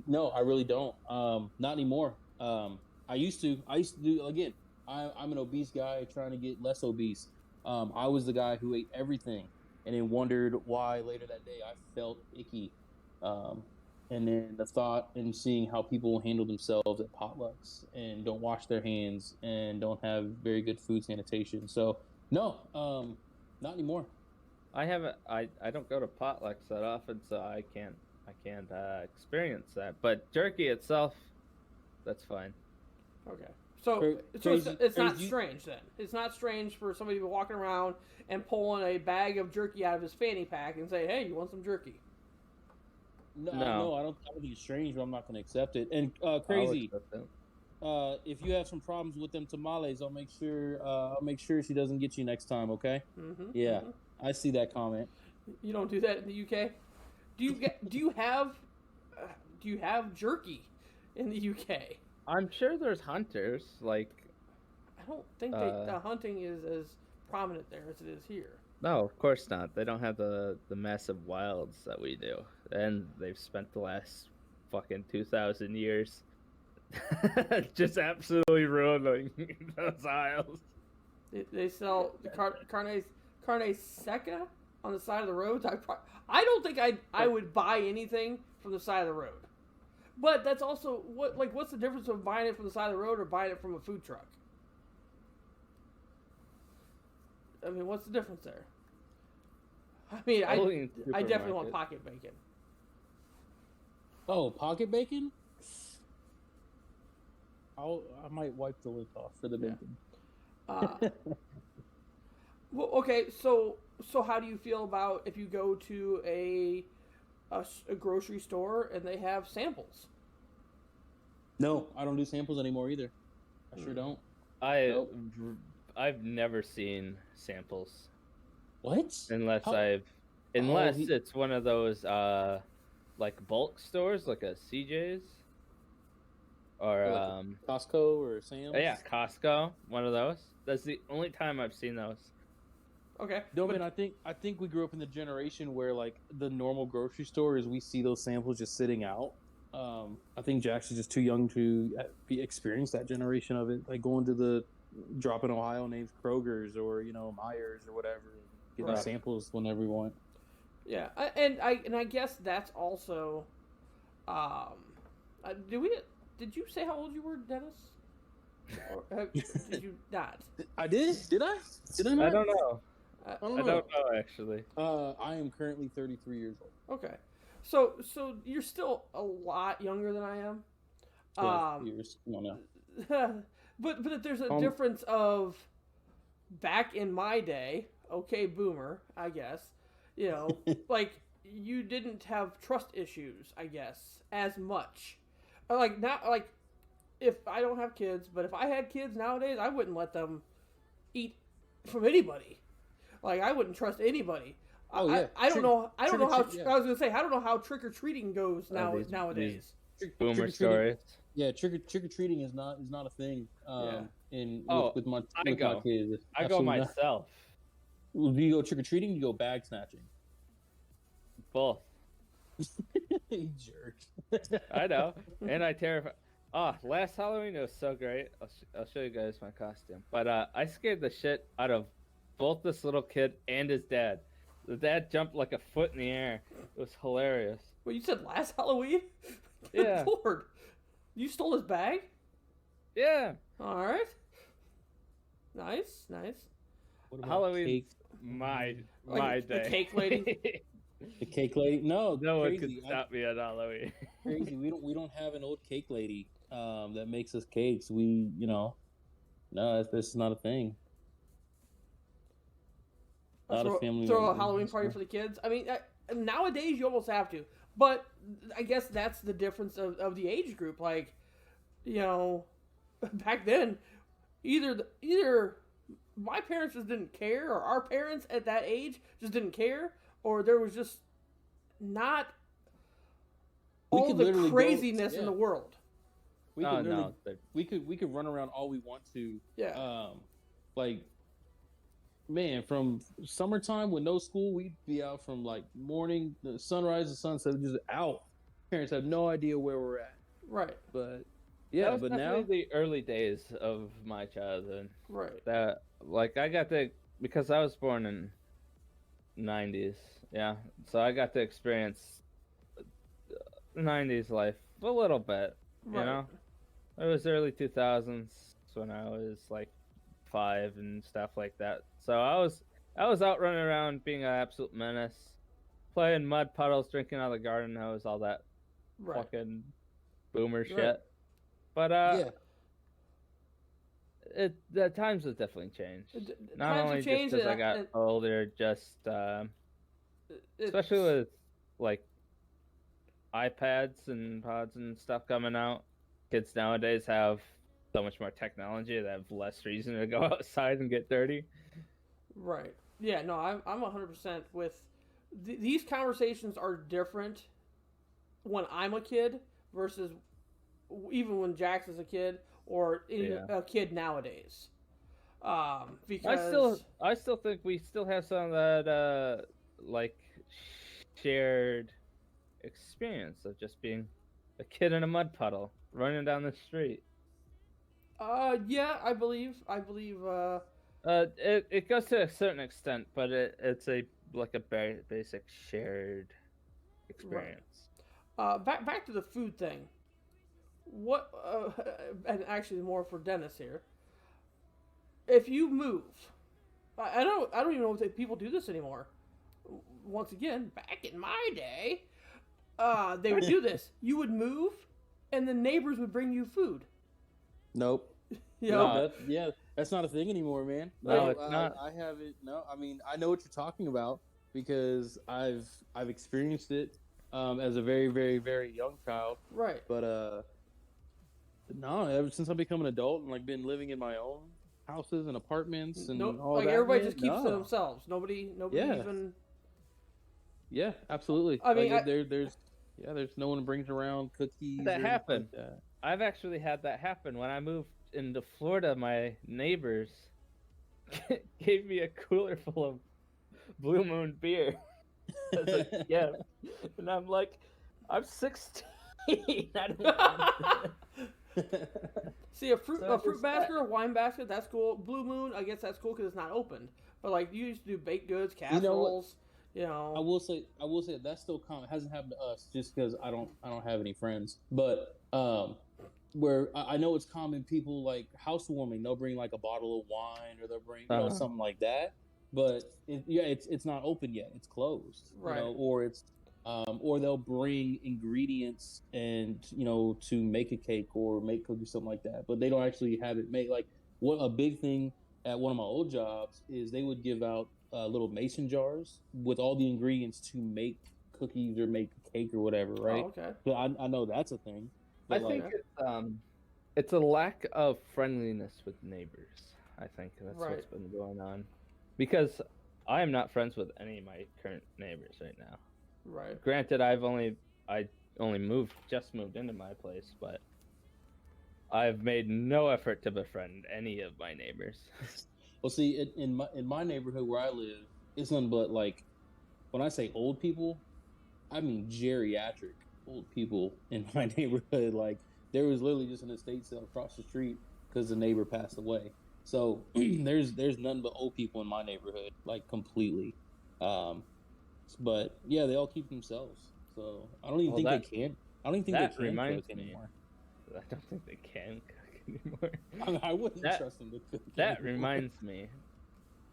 no, I really don't. Not anymore. I used to do, again, I'm an obese guy trying to get less obese. I was the guy who ate everything and then wondered why later that day I felt icky. And then the thought and seeing how people handle themselves at potlucks and don't wash their hands and don't have very good food sanitation. So no, not anymore. I haven't. I don't go to potlucks that often, so I can't experience that. But jerky itself, that's fine. Okay. So it's not strange then. It's not strange for somebody to be walking around and pulling a bag of jerky out of his fanny pack and say, "Hey, you want some jerky?" No, I don't think it's strange, but I'm not going to accept it. And crazy, if you have some problems with them tamales, I'll make sure she doesn't get you next time. Okay? Mm-hmm, Yeah, mm-hmm. I see that comment. You don't do that in the UK. Do you have jerky in the UK? I'm sure there's hunters. Like, I don't think the hunting is as prominent there as it is here. No, of course not. They don't have the massive wilds that we do, and they've spent the last fucking 2,000 years just absolutely ruining those aisles. They sell the carne seca on the side of the roads. I don't think I would buy anything from the side of the road. But that's also what's the difference of buying it from the side of the road or buying it from a food truck? I mean, what's the difference there? I mean, I definitely want pocket bacon. Oh, pocket bacon? I might wipe the lid off for the bacon. Well, okay, so how do you feel about if you go to a grocery store and they have samples? No, I don't do samples anymore either. I sure don't. I've never seen samples. What? Unless it's one of those like bulk stores, like a CJ's or like Costco or Sam's. Yeah, Costco, one of those. That's the only time I've seen those. Okay. No, man, I think we grew up in the generation where like the normal grocery store is we see those samples just sitting out. I think Jack's is just too young to experience that generation of it, like going to the drop in Ohio names Kroger's or Myers or whatever, getting samples whenever we want. Yeah, and I guess that's also. Did you say how old you were, Dennis? Or did you not? I did. Did I? Did I not? I don't know. I don't know actually. I am currently 33 years old. Okay, so you're still a lot younger than I am. 12 years. No. But there's a difference of back in my day. Okay, boomer, I guess. Like you didn't have trust issues, I guess, as much. Like not like if I don't have kids, but if I had kids nowadays, I wouldn't let them eat from anybody. Like I wouldn't trust anybody. Oh yeah. I don't know how. I was gonna say I don't know how trick or treating goes nowadays. Boomer stories. Yeah, trick or treating is not a thing. With my kids. I go myself. Do you go trick or treating? Or do you go bag snatching? Both. You jerk. I know, and I terrify. Last Halloween it was so great. I'll show you guys my costume. But I scared the shit out of both this little kid and his dad. The dad jumped like a foot in the air. It was hilarious. Well, you said last Halloween? Yeah. Good Lord. You stole his bag? Yeah. All right. Nice, nice. What about Halloween. cake? My Like the day. cake lady? The cake lady? No, No one crazy. could stop me at Halloween. Crazy. We don't have an old cake lady that makes us cakes. No, this is not a thing. Not a family. Throw a member. Halloween party for the kids. I mean, nowadays you almost have to. But I guess that's the difference of the age group. Like, back then, either my parents just didn't care, or our parents at that age just didn't care, or there was just not all the craziness in the world. We Oh, could no. we could run around all we want to. Yeah. Like, man, from summertime with no school, we'd be out from like morning, the sunrise to sunset, just out. Parents have no idea where we're at. Right. But That was but now definitely the early days of my childhood. Right. That I got to, because I was born in 90s. Yeah. So I got to experience 90s life a little bit, Right. It was early 2000s when I was like 5 and stuff like that. So I was out running around being an absolute menace, playing mud puddles, drinking out of the garden hose, all that Right. fucking boomer shit. Right. But the times have definitely changed. Not Times have only just changed, because I got and older, just especially it's- with like iPads and pods and stuff coming out. Kids nowadays have so much more technology that have less reason to go outside and get dirty. Right. Yeah, no, I'm 100% with these conversations are different when I'm a kid versus even when Jax is a kid or even a kid nowadays. Because I still think we still have some of that like shared experience of just being a kid in a mud puddle running down the street. yeah, I believe It goes to a certain extent, but it's a very basic shared experience. back to the food thing. What and actually more for Dennis here. If you move, I don't even know if people do this anymore. Once again, back in my day, they would do this. You would move, and the neighbors would bring you food. nope. You No. know? That's not a thing anymore, man. No, it's not. I haven't. No, I mean, I know what you're talking about because I've experienced it as a very, very, very young child. Right. But no, ever since I've become an adult and like been living in my own houses and apartments and all like that, everybody man, just keeps to no. themselves. Nobody Yeah. even. Yeah, absolutely. I mean, like, there's no one brings around cookies. That or anything happened. like that. I've actually had that happen when I moved into Florida. My neighbors gave me a cooler full of Blue Moon beer as a gift, and I'm like, I'm 16. I don't want this. See, a fruit So it's basket, a wine basket, that's cool. Blue Moon, I guess that's cool because it's not opened. But like you used to do baked goods, know what? casseroles. I will say that's still common. It hasn't happened to us just because I don't have any friends. But where I know it's common, people like housewarming, they'll bring like a bottle of wine or they'll bring something like that. But it's not open yet. It's closed, Right. Or it's or they'll bring ingredients and to make a cake or make cookies, something like that. But they don't actually have it made. Like what a big thing at one of my old jobs is they would give out little mason jars with all the ingredients to make cookies or make a cake or whatever, right? Oh, okay. So I know that's a thing. I But, think like, it's a lack of friendliness with neighbors. I think that's Right. what's been going on, because I am not friends with any of my current neighbors right now. Right. Granted, I only just moved into my place, but I've made no effort to befriend any of my neighbors. well, see, in my neighborhood where I live, it's nothing but like when I say old people, I mean geriatric old people in my neighborhood. Like there was literally just an estate sale across the street because the neighbor passed away. So there's nothing but old people in my neighborhood, like completely. But yeah, they all keep themselves. So I don't even Well, think that- they can. I don't even think that they can reminds cook me. anymore. I don't think they can cook anymore. I mean, I wouldn't That- trust them to cook. That anymore. reminds me.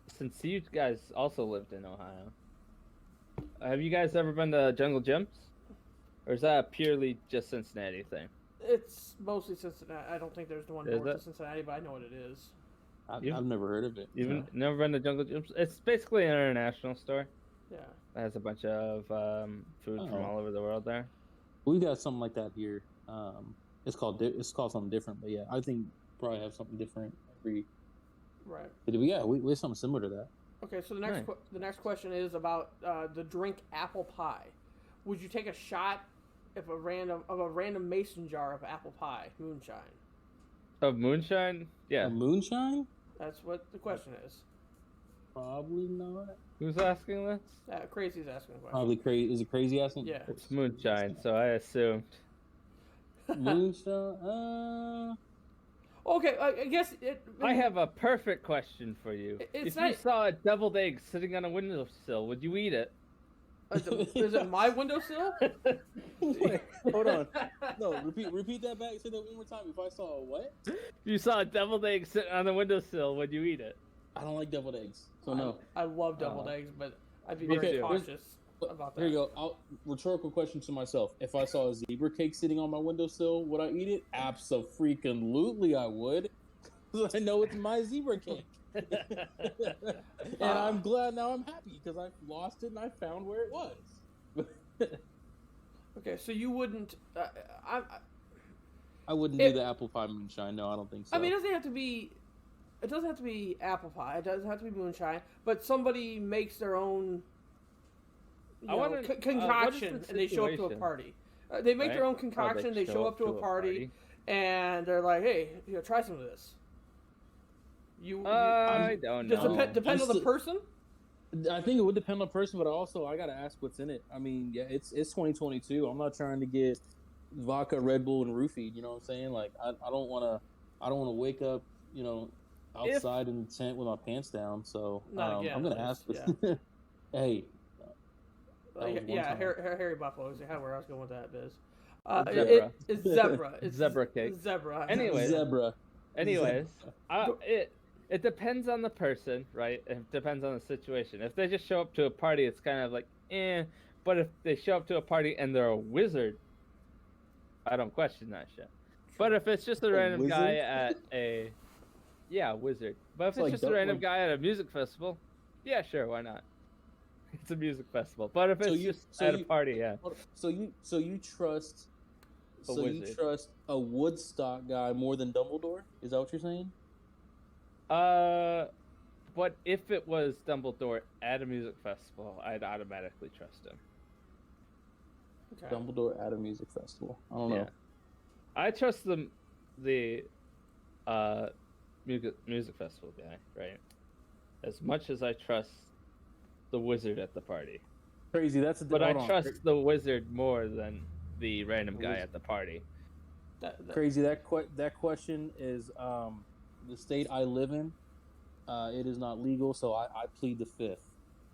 Since you guys also lived in Ohio, have you guys ever been to Jungle Gyms? Or is that a purely just Cincinnati thing? It's mostly Cincinnati. I don't think there's one Is north it? of Cincinnati, but I know what it is. I've You've- never heard of it. You've no. never been to Jungle Gyms? It's basically an international store. Yeah. It has a bunch of food from Oh. all over the world there. We got something like that here. It's called something different, but yeah, I think probably have something different every. Right. But we have something similar to that. Okay, so Right. the next question is about the drink apple pie. Would you take a shot of a random mason jar of apple pie moonshine? Of moonshine? Yeah. A moonshine? That's what the question is. Probably not. Who's asking this? Crazy's asking the question. Probably crazy. Is it crazy asking? Yeah. It's moonshine, so I assumed. Moonshine. Okay, I guess it. I have a perfect question for you. It's If you not- saw a deviled egg sitting on a windowsill, would you eat it? Is it my windowsill? Wait, hold on. No, repeat that back. Say that one more time. If I saw a what? If you saw a deviled egg sitting on the windowsill, would you eat it? I don't like deviled eggs, so no. I love deviled Uh, eggs, but I'd be me very too. cautious about that. Here you go. Rhetorical question to myself: if I saw a zebra cake sitting on my windowsill, would I eat it? Absolutely, I would. Because I know it's my zebra cake. And I'm glad now. I'm happy because I lost it and I found where it was. Okay, so you wouldn't. I wouldn't If- do the apple pie moonshine. No, I don't think so. I mean, it doesn't have to be. It doesn't have to be apple pie. It doesn't have to be moonshine. But somebody makes their own I wonder, concoction, what is the and they show up to a situation? party. They make their Right? own concoction. they show up to a party, party. and they're like, "Hey, try some of this." I don't does know. it depend I'm on the still- person? I think it would depend on the person, but also I gotta ask what's in it. I mean, yeah, it's 2022. I'm not trying to get vodka, Red Bull, and roofied. You know what I'm saying? Like, I don't want to wake up, outside in the tent with my pants down. So Not again, I'm gonna at ask. least, Hey, that was one Yeah, time. Harry Buffalo is where I was going with that, Biz. Zebra. It's zebra. It's Zebra cake. Zebra. Anyway. zebra. Anyways, it depends on the person, right? It depends on the situation. If they just show up to a party, it's kind of like, eh. But if they show up to a party and they're a wizard, I don't question that shit. But if it's just a random wizard? guy at a, yeah, wizard. But if it's Like just a don't- random like- guy at a music festival, yeah, sure, why not? It's a music festival. But if So it's you- just so at you- a party, yeah. So you trust. A So you wizard. trust a Woodstock guy more than Dumbledore? Is that what you're saying? But if it was Dumbledore at a music festival, I'd automatically trust him. Okay. Dumbledore at a music festival. I don't know. Yeah. I trust the music festival guy, right? As much as I trust the wizard at the party. Crazy. That's a But I hold on. trust the wizard more than the random The guy wizard. at the party. Crazy. That question is the state I live in. It is not legal, so I plead the fifth.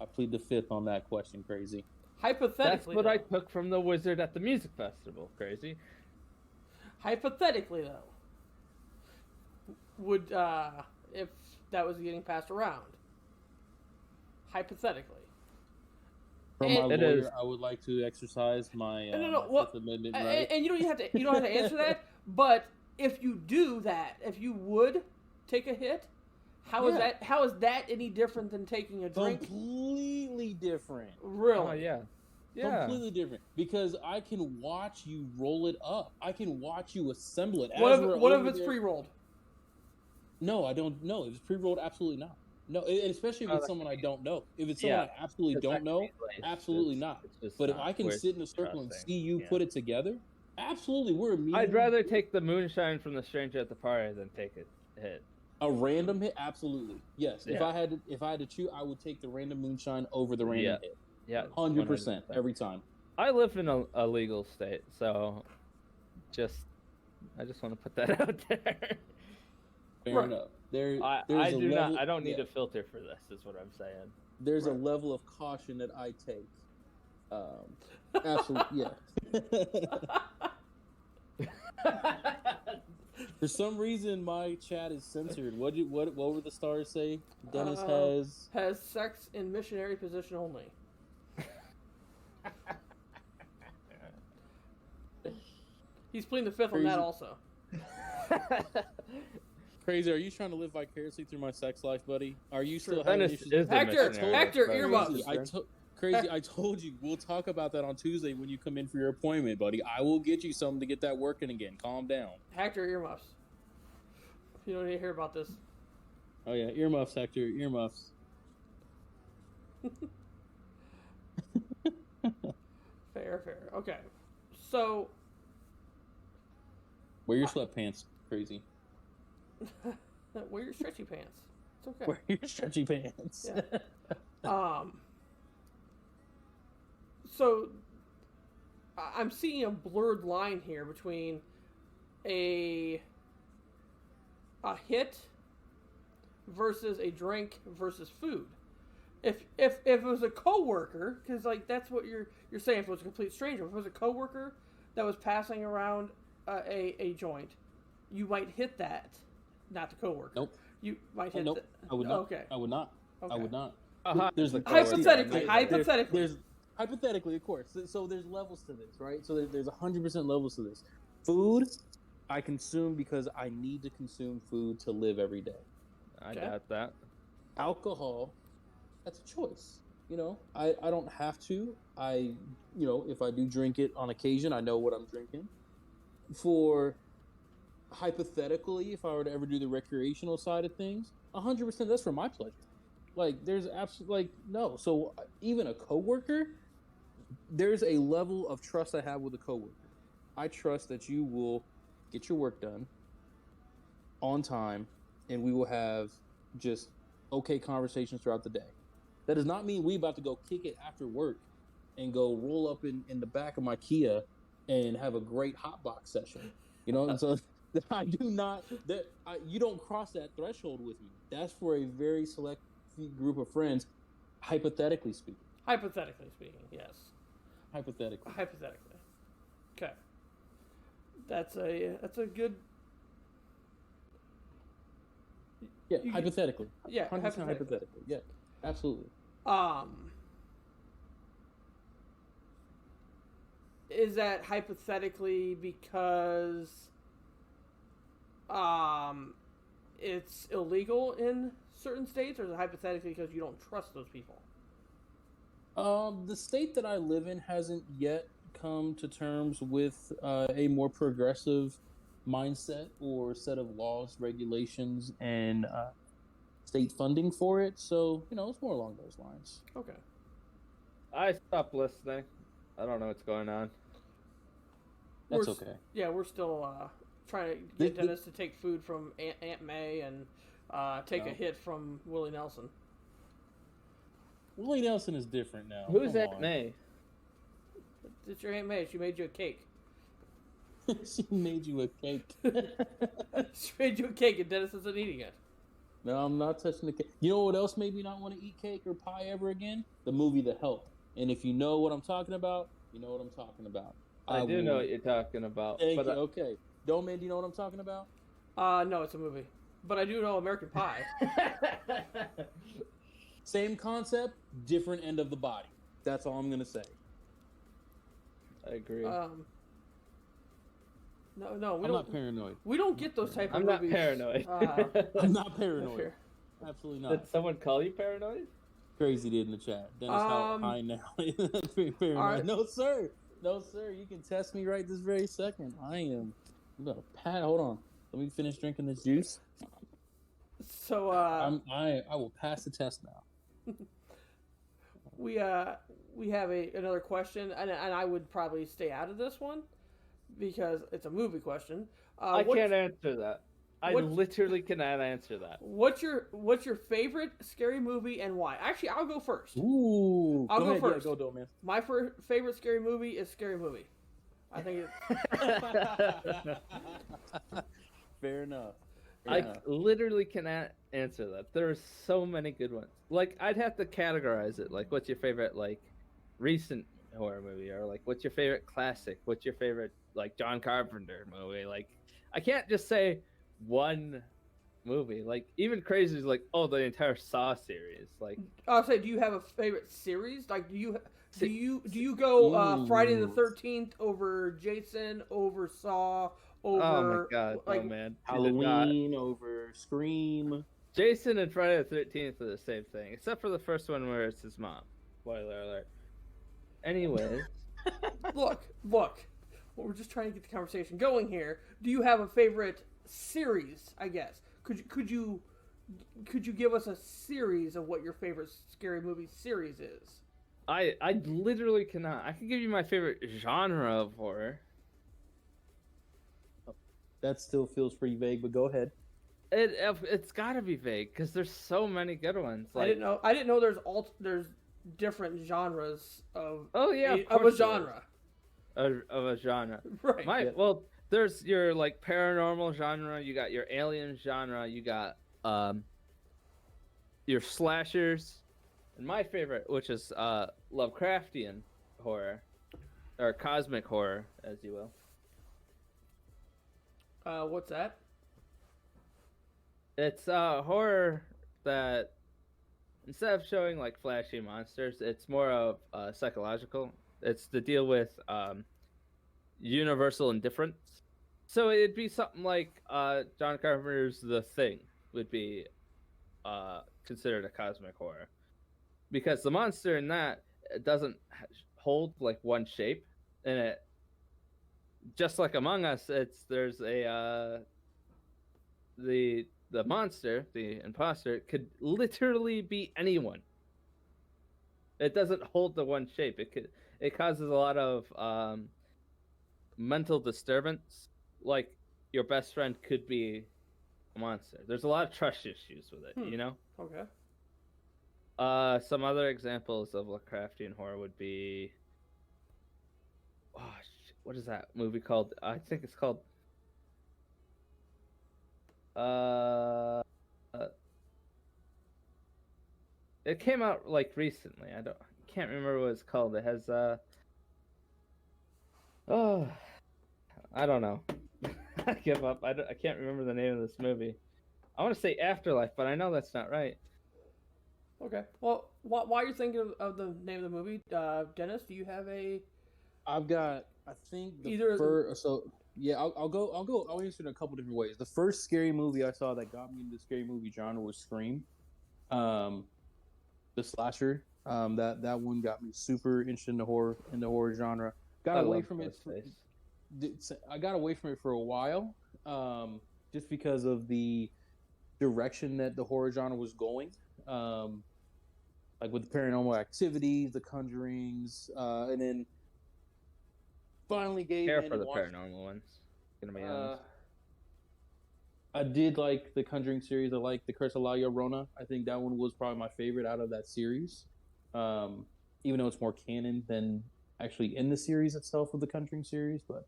I plead the fifth on that question. Crazy. That's Hypothetically, what I though, took from the wizard at the music festival. Crazy. hypothetically though, would if that was getting passed around, hypothetically, From my It lawyer, is. I would like to exercise my, No, my well, Fifth Amendment right. and you don't have to answer that. But if you do that, if you would take a hit, how is Yeah. that any different than taking a drink? Completely different. Really? Oh yeah. Yeah. Completely different. Because I can watch you roll it up. I can watch you assemble it. What As if we're what if over it's there- pre-rolled? No, I don't know. If it's pre-rolled, absolutely not. No, and especially if Oh, it's that someone could I don't know. If it's someone Yeah. I absolutely don't know, absolutely not. It's just but if not I can worth sit in a circle and trusting. see you Yeah. put it together, absolutely, we're immediately. I'd rather take the moonshine from the stranger at the party than take a hit. a random hit. Absolutely, yes. If Yeah. I had to choose, I would take the random moonshine over the random hit. Yeah. 100% every time. I live in a legal state, so I just want to put that out there. Fair Right. enough. There's I a do level, not. I don't need yeah. a filter for this. Is what I'm saying. There's Right. a level of caution that I take Absolutely, yeah. For some reason, my chat is censored. What were the stars say? Dennis has sex in missionary position only. He's pleading the fifth on that Crazy. also. Crazy. Are you trying to live vicariously through my sex life, buddy? Are you still Dennis having issues? is the Hector, missionary. Hector, That's earmuffs. right. Crazy. I told you. We'll talk about that on Tuesday when you come in for your appointment, buddy. I will get you something to get that working again. Calm down. Hector, earmuffs. You don't need to hear about this. Oh yeah, earmuffs, Hector. Earmuffs. Fair. Okay. So, Wear your sweatpants. Crazy. wear your stretchy pants. It's okay. Wear your stretchy pants. Yeah. So I'm seeing a blurred line here between a hit versus a drink versus food. If it was a coworker, because like that's what you're saying. If it was a complete stranger, if it was a coworker that was passing around a joint, you might hit that, not the coworker. Nope. You might hit. Nope. I would not. Okay. I would not. Okay. I would not. There's the Hypothetically, There's hypothetically, of course. So there's levels to this, right? So there's 100% levels to this. Food, I consume because I need to consume food to live every day. I got that. Alcohol, that's a choice. You know, I don't have to. If I do drink it on occasion, I know what I'm drinking. For hypothetically, if I were to ever do the recreational side of things, 100% that's for my pleasure. Like, there's absolutely, no. So, even a coworker, there's a level of trust I have with a coworker. I trust that you will get your work done on time, and we will have just okay conversations throughout the day. That does not mean we about to go kick it after work and go roll up in the back of my Kia and have a great hotbox session. You know, and so I do not, you don't cross that threshold with me. That's for a very select group of friends, hypothetically speaking. Hypothetically speaking, yes. Hypothetically. Okay. That's a good. Yeah, hypothetically. Yeah, 100% hypothetically. Yeah, absolutely. Is that hypothetically because it's illegal in certain states, or is it hypothetically because you don't trust those people? The state that I live in hasn't yet come to terms with a more progressive mindset or set of laws, regulations, and state funding for it. So, it's more along those lines. Okay. I stopped listening. I don't know what's going on. That's okay. Yeah, we're still trying to get Dennis to take food from Aunt May and take a hit from Willie Nelson. Willie Nelson is different now. Who's Come Aunt on. May? It's your Aunt May. She made you a cake. She made you a cake. She made you a cake, and Dennis isn't eating it. No, I'm not touching the cake. You know what else made me not want to eat cake or pie ever again? The movie The Help. And if you know what I'm talking about, you know what I'm talking about. I do know what you're talking about. Thank but you. Okay. Doman, do you know what I'm talking about? No, it's a movie. But I do know American Pie. Same concept, different end of the body. That's all I'm going to say. I agree. No, we I'm don't. not paranoid. We don't get those type of I'm not movies. paranoid. I'm not paranoid. Here. Absolutely not. Did someone call you paranoid? Crazy did in the chat. Dennis, how high now? Paranoid. right. No, sir. No, sir. You can test me right this very second. I'm gonna pat. Hold on. Let me finish drinking this juice. So I will pass the test now. we have another question, and I would probably stay out of this one because it's a movie question. I can't answer that. I literally cannot answer that. What's your favorite scary movie and why? Actually, I'll go first. Ooh. I'll go ahead. first. Yeah, go, man. My favorite scary movie is Scary Movie. I think it's Fair enough. I literally cannot answer that. There are so many good ones. Like, I'd have to categorize it. Like, what's your favorite, like, recent horror movie, or like what's your favorite classic? What's your favorite like John Carpenter movie? Like I can't just say one movie. Like even Crazy is like, oh, the entire Saw series. Like I'll say, do you have a favorite series? Like, do you go Ooh. Friday the 13th over Jason, over Saw, over oh my god, like, oh man, he did not. Halloween over Scream. Jason and Friday the 13th are the same thing, except for the first one where it's his mom. Spoiler alert. Anyways, look. Well, we're just trying to get the conversation going here. Do you have a favorite series? I guess could you give us a series of what your favorite scary movie series is? I literally cannot. I can give you my favorite genre of horror. That still feels pretty vague, but go ahead. It's got to be vague because there's so many good ones. Like, I didn't know there's different genres of oh yeah, of a course there genre. of a genre. Right. Well, there's your like paranormal genre. You got your alien genre. You got your slashers, and my favorite, which is Lovecraftian horror, or cosmic horror, as you will. What's that? It's horror that instead of showing like flashy monsters, it's more of psychological. It's to deal with universal indifference. So it'd be something like John Carpenter's The Thing would be considered a cosmic horror, because the monster in that doesn't hold like one shape, and it just like Among Us, there's a the monster, the imposter, could literally be anyone. It doesn't hold the one shape. It causes a lot of mental disturbance. Like your best friend could be a monster. There's a lot of trust issues with it, you know? Okay. Some other examples of Lovecraftian horror would be what is that movie called? I think it's called it came out like recently. Can't remember what it's called. It has I don't know. I give up. I can't remember the name of this movie. I want to say Afterlife, but I know that's not right. Okay. Well, while you're thinking of the name of the movie, Dennis, do you have a? I've got, I think the Either- first. So yeah, I'll answer it in a couple different ways. The first scary movie I saw that got me into the scary movie genre was Scream, the slasher. That one got me super interested in the horror genre. Got away from it. I got away from it for a while, just because of the direction that the horror genre was going. Like with the Paranormal Activities, the Conjurings, and then finally gave Care in for and the watched- paranormal ones. Gonna be honest. I did like the Conjuring series. I like the Curse of La Llorona. I think that one was probably my favorite out of that series. Even though it's more canon than actually in the series itself of the Conjuring series. But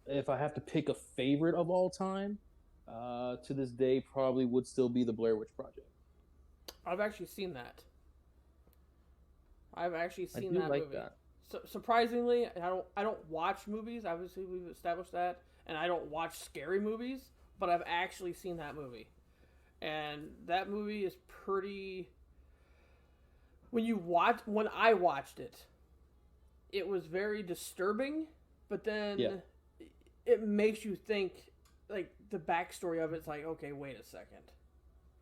if I have to pick a favorite of all time, to this day, probably would still be the Blair Witch Project. I've actually seen that. I've actually I seen do that like movie. that. So, surprisingly, I don't watch movies. Obviously, we've established that, and I don't watch scary movies. But I've actually seen that movie, and that movie is pretty. When I watched it, it was very disturbing. But then it makes you think. Like the backstory of it's like, okay, wait a second.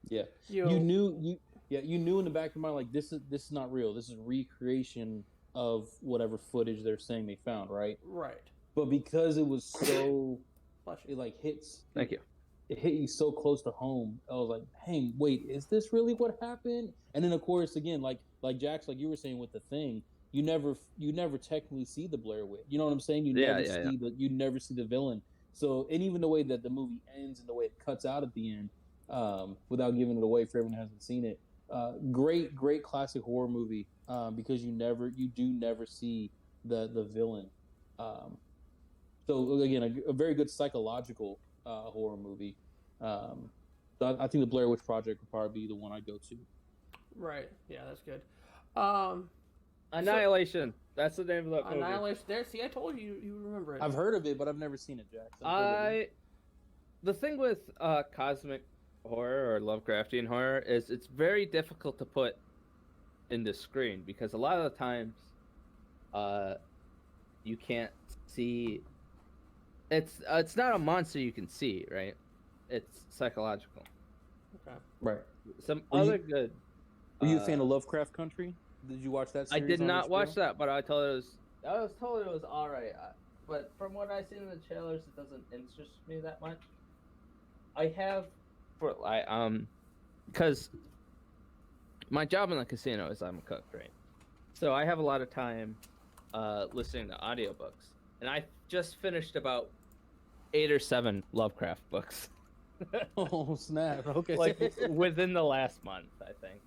Yeah, You knew in the back of your mind, like this is not real. This is recreation of whatever footage they're saying they found, right? right. But because it was so, Bless you. it like hits. Thank you. It hit you so close to home. I was like, "Hey, wait, is this really what happened?" And then, of course, again, like Jax, like you were saying with The Thing, you never technically see the Blair Witch. You know what I'm saying? You never see the villain. So, and even the way that the movie ends and the way it cuts out at the end, without giving it away for everyone who hasn't seen it, great classic horror movie, because you do never see the villain. So again, a very good psychological horror movie. So I think the Blair Witch Project would probably be the one I'd go to. Right. Yeah, that's good. Annihilation. That's the name of that movie. Annihilation. There, see, I told you, you remember it. I've heard of it, but I've never seen it, Jax. I've heard of it. The thing with cosmic horror or Lovecraftian horror is it's very difficult to put in the screen because a lot of the times you can't see. It's not a monster you can see, right? It's psychological. Okay. Right. Some Were you- other good. Were you a fan of Lovecraft Country? Did you watch that I series? did on not HBO? watch that, but I was told it was alright. But from what I've seen in the trailers, it doesn't interest me that much. I have, because my job in the casino is I'm a cook, right? So I have a lot of time listening to audiobooks, and I just finished about 8 or 7 Lovecraft books, Oh snap! Okay. like within the last month, I think.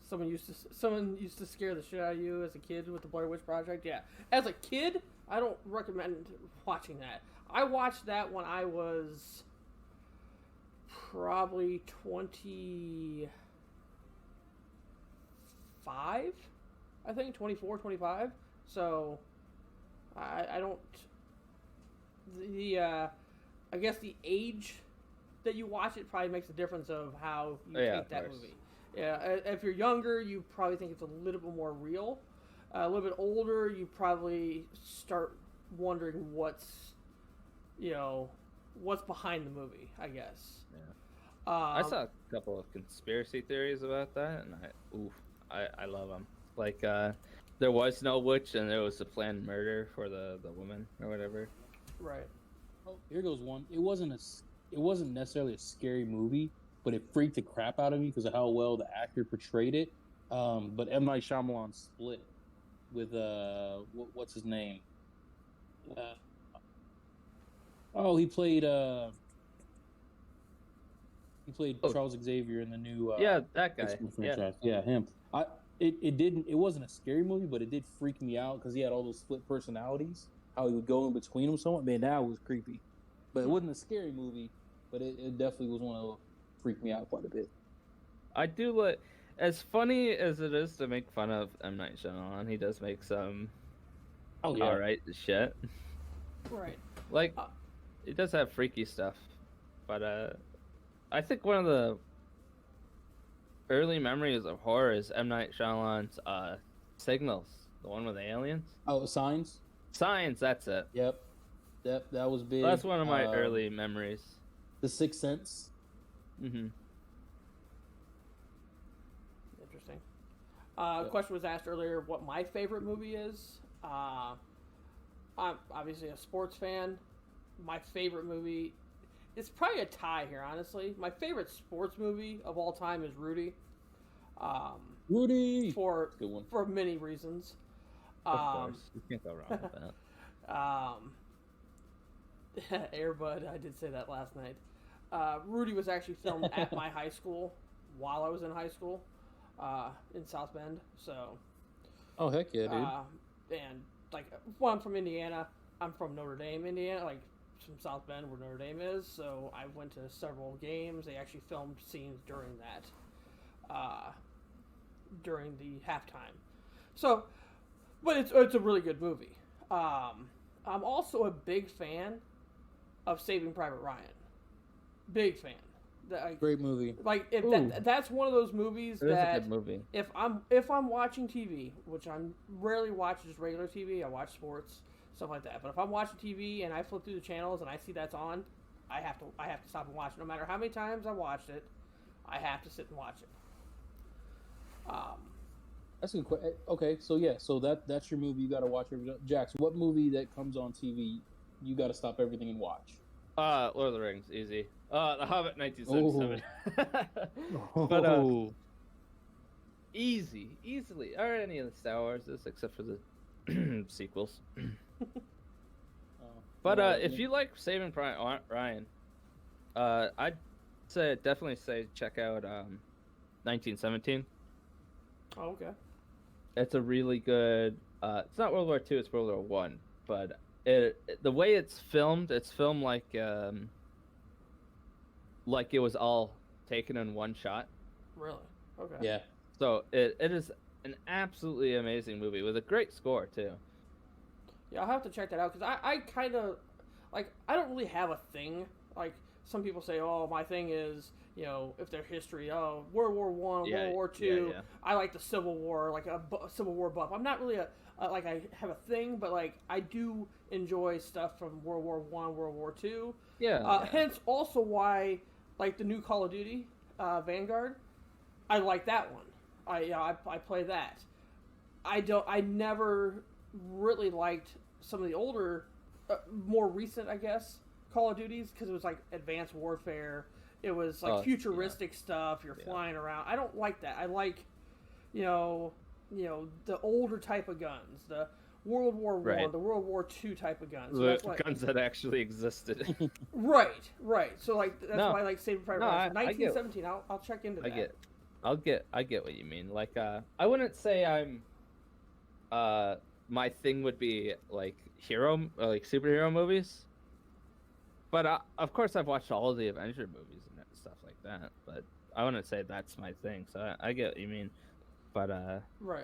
Someone used to scare the shit out of you as a kid with the Blair Witch Project. Yeah, as a kid, I don't recommend watching that. I watched that when I was probably 25. I think 24, 25. So I don't. I guess the age that you watch it probably makes a difference of how you Yeah, take of that course. movie. Yeah, if you're younger, you probably think it's a little bit more real. A little bit older, you probably start wondering what's behind the movie, I guess. Yeah. I saw a couple of conspiracy theories about that, and I love them. Like, there was no witch, and there was a planned murder for the woman or whatever. Right. Oh, here goes one. It wasn't necessarily a scary movie, but it freaked the crap out of me because of how well the actor portrayed it. But M. Night Shyamalan Split with what's his name? He played Charles Xavier in the new Yeah, that guy. X-Men Yeah. franchise. Yeah, him. It wasn't a scary movie, but it did freak me out because he had all those split personalities. How he would go in between them somewhat. Man, that was creepy. But it wasn't a scary movie, but it definitely was one of freaked me out quite a bit. I do like, as funny as it is to make fun of M. Night Shyamalan, he does make some alright shit. Right. Like, it does have freaky stuff, but I think one of the early memories of horror is M. Night Shyamalan's Signals, the one with the aliens. Oh, Signs. Signs, that's it. Yep. That was big. That's one of my early memories. The Sixth Sense. Mm-hmm. Interesting. Question was asked earlier what my favorite movie is. I'm obviously a sports fan. My favorite movie, it's probably a tie here, honestly. My favorite sports movie of all time is Rudy. Rudy. For Good one. for many reasons. Of course, you can't go wrong with that. Airbud, I did say that last night. Rudy was actually filmed at my high school while I was in high school in South Bend. So, Oh heck yeah, dude. and like, well, I'm from Indiana. I'm from Notre Dame, Indiana, like from South Bend where Notre Dame is. So I went to several games. They actually filmed scenes during that, during the halftime. So, but it's a really good movie. I'm also a big fan of Saving Private Ryan. Big fan. Great movie. Like Ooh. that's one of those movies It is a that good movie. if I'm watching TV, which I'm rarely watch just regular TV, I watch sports, stuff like that. But if I'm watching TV and I flip through the channels and I see that's on, I have to stop and watch it. No matter how many times I watched it, I have to sit and watch it. That's a good question. Okay, so yeah, so that's your movie you got to watch every day. Jax, what movie that comes on TV you got to stop everything and watch? Lord of the Rings, easy. The Hobbit, 1977. Oh. But easily, or any of the Star Warses except for the sequels. But if you like Saving Private Ryan, I'd definitely say check out 1917. Oh, okay. It's a really good. It's not World War II. It's World War One. But the way it's filmed like it was all taken in one shot. Really? Okay. Yeah. So it is an absolutely amazing movie with a great score too. Yeah, I'll have to check that out because I kind of like I don't really have a thing. Like some people say, oh, my thing is if their history, oh, World War One, Yeah, World War yeah, Two. yeah. I like the Civil War, like a Civil War buff. I'm not really like I have a thing, but like I do enjoy stuff from World War One, World War Two. Yeah. Hence also why like the new Call of Duty, Vanguard. I like that one. I play that. I never really liked some of the older, more recent, I guess, Call of Duties because it was like Advanced Warfare. It was like futuristic stuff. You're flying around. I don't like that. I like, the older type of guns, the World War One, Right. the World War Two type of guns. So The that's why, guns that actually existed. right. So like that's No. why I like Saving Private No, Ryan. I get- 1917. I'll check into that. I get what you mean. Like, I wouldn't say I'm. My thing would be like like superhero movies. But of course, I've watched all of the Avenger movies and stuff like that. But I wouldn't say that's my thing. So I get what you mean. But Right.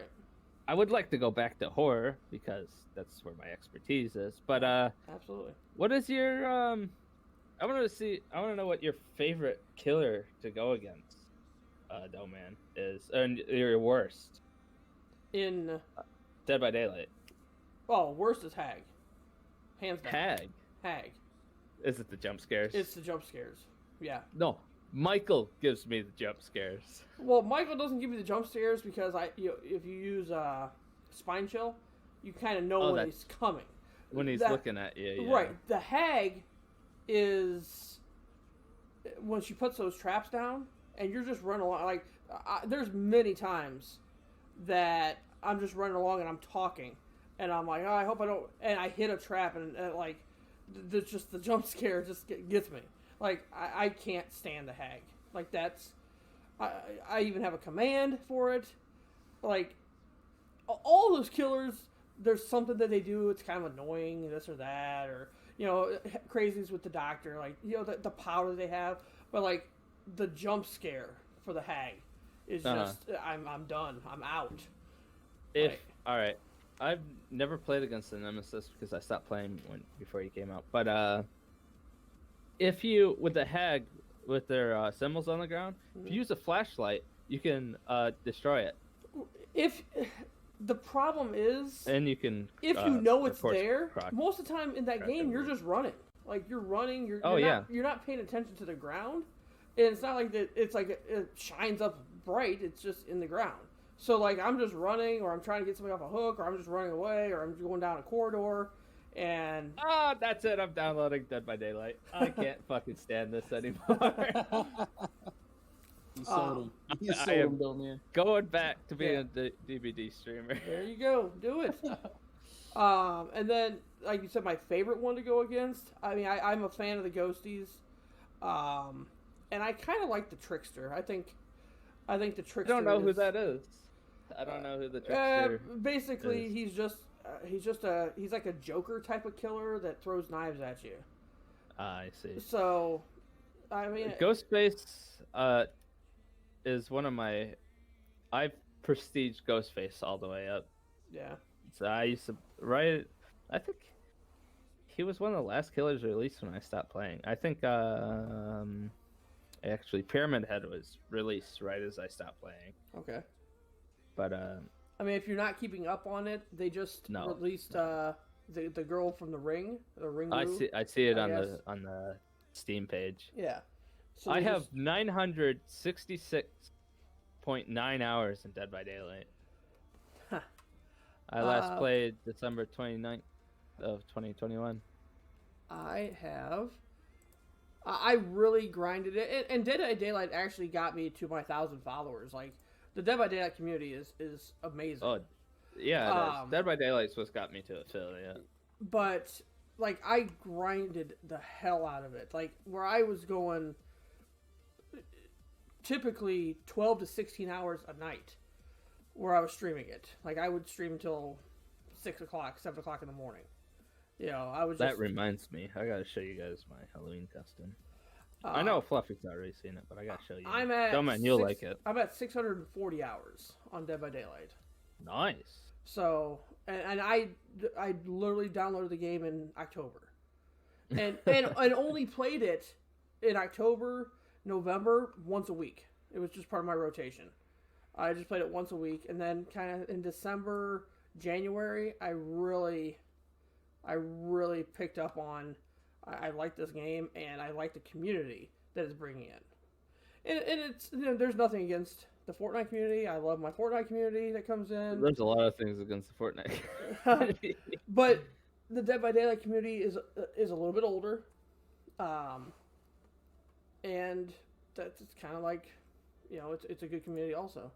I would like to go back to horror because that's where my expertise is. But Absolutely. what is your I want to know what your favorite killer to go against, Doman, is, and your worst. In Dead by Daylight. worst is Hag. Hands down. Hag. Is it the jump scares? It's the jump scares. Yeah. No, Michael gives me the jump scares. Well, Michael doesn't give you the jump scares because if you use Spine Chill, you kind of know when he's coming. When he's looking at you. Yeah. Right. The Hag is when she puts those traps down and you're just running along. Like there's many times that I'm just running along and I'm talking and I'm like, oh, I hope I don't, and I hit a trap and like just the jump scare just gets me. Like I can't stand the Hag. Like that's I even have a command for it. Like all those killers, there's something that they do. It's kind of annoying, this or that, or crazies with the doctor. Like the power they have, but like the jump scare for the Hag is just I'm done. I'm out. All right, I've never played against the Nemesis because I stopped playing before he came out. But if you with the Hag with their symbols on the ground, if you use a flashlight, you can destroy it. If the problem is, And you can. if you know of it's course, there, croc- most of the time in that game you're just running. Like you're running. You're not paying attention to the ground, and it's not like that. It's like it shines up bright. It's just in the ground. So like I'm just running, or I'm trying to get something off a hook, or I'm just running away, or I'm going down a corridor, and that's it. I'm downloading Dead by Daylight. I can't fucking stand this anymore. You sold him. You I sold am- him, though, man. Going back to being a DVD streamer. there you go. Do it. And then, like you said, my favorite one to go against. I mean, I'm a fan of the Ghosties, and I kind of like the Trickster. I think the Trickster. I don't know who is- that is. I don't know who the trickster. Basically, is. he's like a Joker type of killer that throws knives at you. I see. So, I mean, Ghostface is one of my. I've prestiged Ghostface all the way up. yeah. So I used to write. I think he was one of the last killers released when I stopped playing. I think actually Pyramid Head was released right as I stopped playing. Okay. But I mean, if you're not keeping up on it, they just No. released the girl from the Ring, the Ring. I see it I on guess. the Steam page. Yeah. So I they have just- 966.9 hours in Dead by Daylight. Huh. I last played December 29th of 2021. I have. I really grinded it, and Dead by Daylight actually got me to my 1,000 followers. Like the Dead by Daylight community is amazing. Oh, yeah, it is. Um, Dead by Daylight's what's got me to affiliate. But like I grinded the hell out of it. Like where I was going, typically 12 to 16 hours a night, where I was streaming it. Like I would stream until 6 o'clock, 7 o'clock in the morning. I was just. That reminds me, I gotta show you guys my Halloween costume. I know Fluffy's already seen it, but I gotta show you. I'm at Dumb you'll like it. I'm at 640 hours on Dead by Daylight. Nice. So, and I literally downloaded the game in October, and only played it in October, November, once a week. It was just part of my rotation. I just played it once a week, and then kind of in December, January, I really picked up on. I like this game, and I like the community that it's bringing in. And it's, you know, there's nothing against the Fortnite community. I love my Fortnite community that comes in. There's a lot of things against the Fortnite. But the Dead by Daylight community is a little bit older, and that's kind of like, you know, it's a good community also.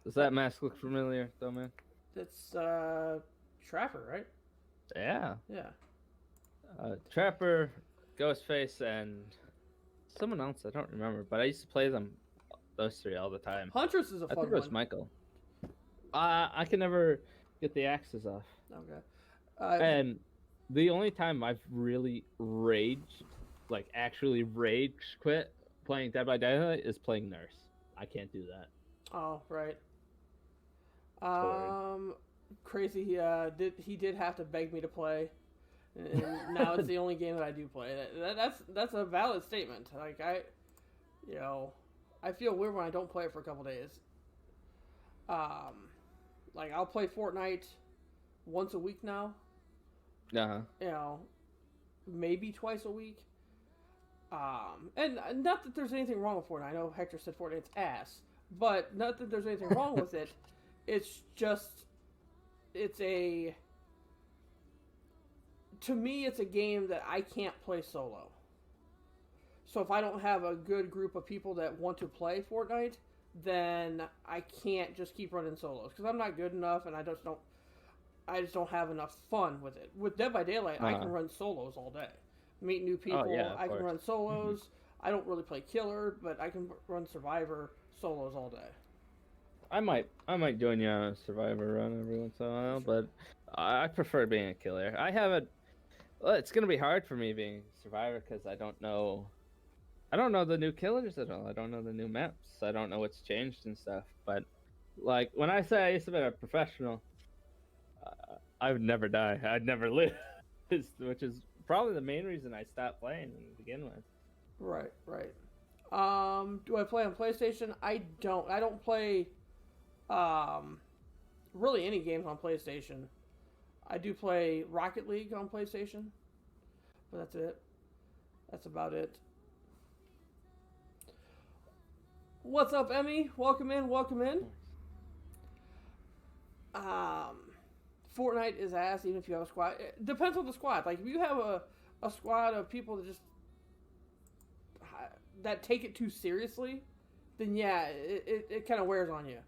Does that mask look familiar, though, man? That's Trapper, right? Yeah. Yeah. Trapper, Ghostface, and someone else I don't remember, but I used to play those three all the time. Huntress is a I fun think it was one. Michael. I can never get the axes off. Okay. And the only time I've really raged, like actually rage quit playing Dead by Daylight is playing Nurse. I can't do that. Oh, right. Torrid. Crazy. He did have to beg me to play, and now it's the only game that I do play. That's a valid statement. Like I feel weird when I don't play it for a couple days. Like I'll play Fortnite once a week now. Uh-huh. You know, maybe twice a week. And not that there's anything wrong with Fortnite. I know Hector said Fortnite's ass, but not that there's anything wrong with it. It's just, to me, it's a game that I can't play solo. So if I don't have a good group of people that want to play Fortnite, then I can't just keep running solos because I'm not good enough, and I just don't have enough fun with it. With Dead by Daylight, I can run solos all day. Meet new people. I can run solos. I don't really play killer, but I can run survivor solos all day. I might join you on a Survivor run every once in a while, but I prefer being a killer. Well, it's gonna be hard for me being a Survivor because I don't know the new killers at all. I don't know the new maps. I don't know what's changed and stuff. But like when I say I used to be a professional, I would never die. I'd never live, which is probably the main reason I stopped playing to begin with. Right. Do I play on PlayStation? I don't play really any games on PlayStation. I do play Rocket League on PlayStation, but that's it. That's about it. What's up, Emmy? Welcome in. Fortnite is ass even if you have a squad. It depends on the squad. Like if you have a squad of people that take it too seriously, then yeah, it kind of wears on you.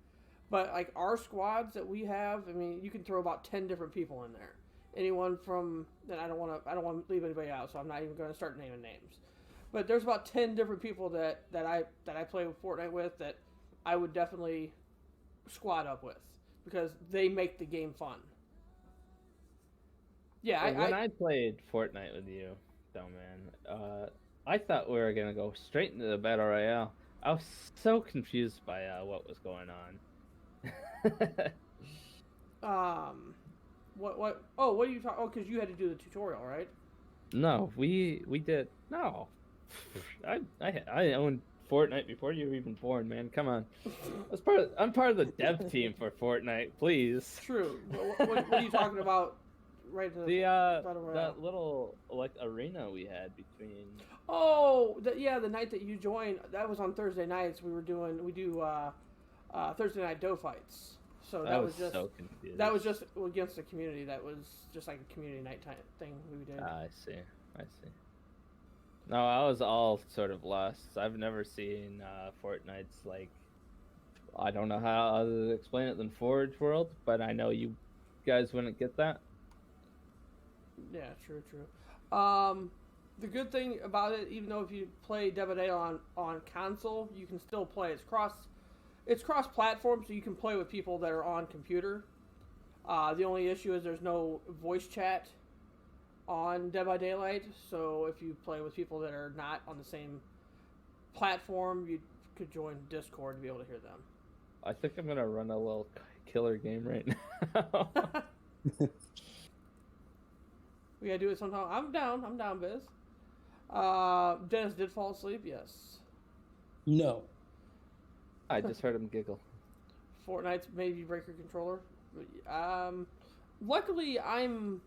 But like our squads that we have, I mean, you can throw about 10 different people in there. Anyone from that I don't want to leave anybody out, so I'm not even going to start naming names. But there's about 10 different people that I play with Fortnite with that I would definitely squad up with because they make the game fun. Yeah, when I played Fortnite with you, though, man, I thought we were gonna go straight into the battle royale. I was so confused by what was going on. What? Oh, what are you talking? Oh, because you had to do the tutorial, right? No, we did. No, I owned Fortnite before you were even born, man. Come on, I'm part of the dev team for Fortnite. Please. True. What are you talking about? Right. That little like arena we had between. Oh, the night that you joined, that was on Thursday nights. We do Thursday night dough fights. So that was just so confused. That was just against the community. That was just like a community night time thing we did. I see. No, I was all sort of lost. I've never seen Fortnite's like. I don't know how to explain it than Forge World, but I know you guys wouldn't get that. Yeah, true. The good thing about it, even though if you play Dead by Daylight on console, you can still play. It's cross-platform, so you can play with people that are on computer. The only issue is there's no voice chat on Dead by Daylight, so if you play with people that are not on the same platform, you could join Discord to be able to hear them. I think I'm gonna run a little killer game right now. We gotta do it sometime. I'm down, Biz. Dennis did fall asleep, yes. No. I just heard him giggle. Fortnite's made you break your controller. Luckily, I'm...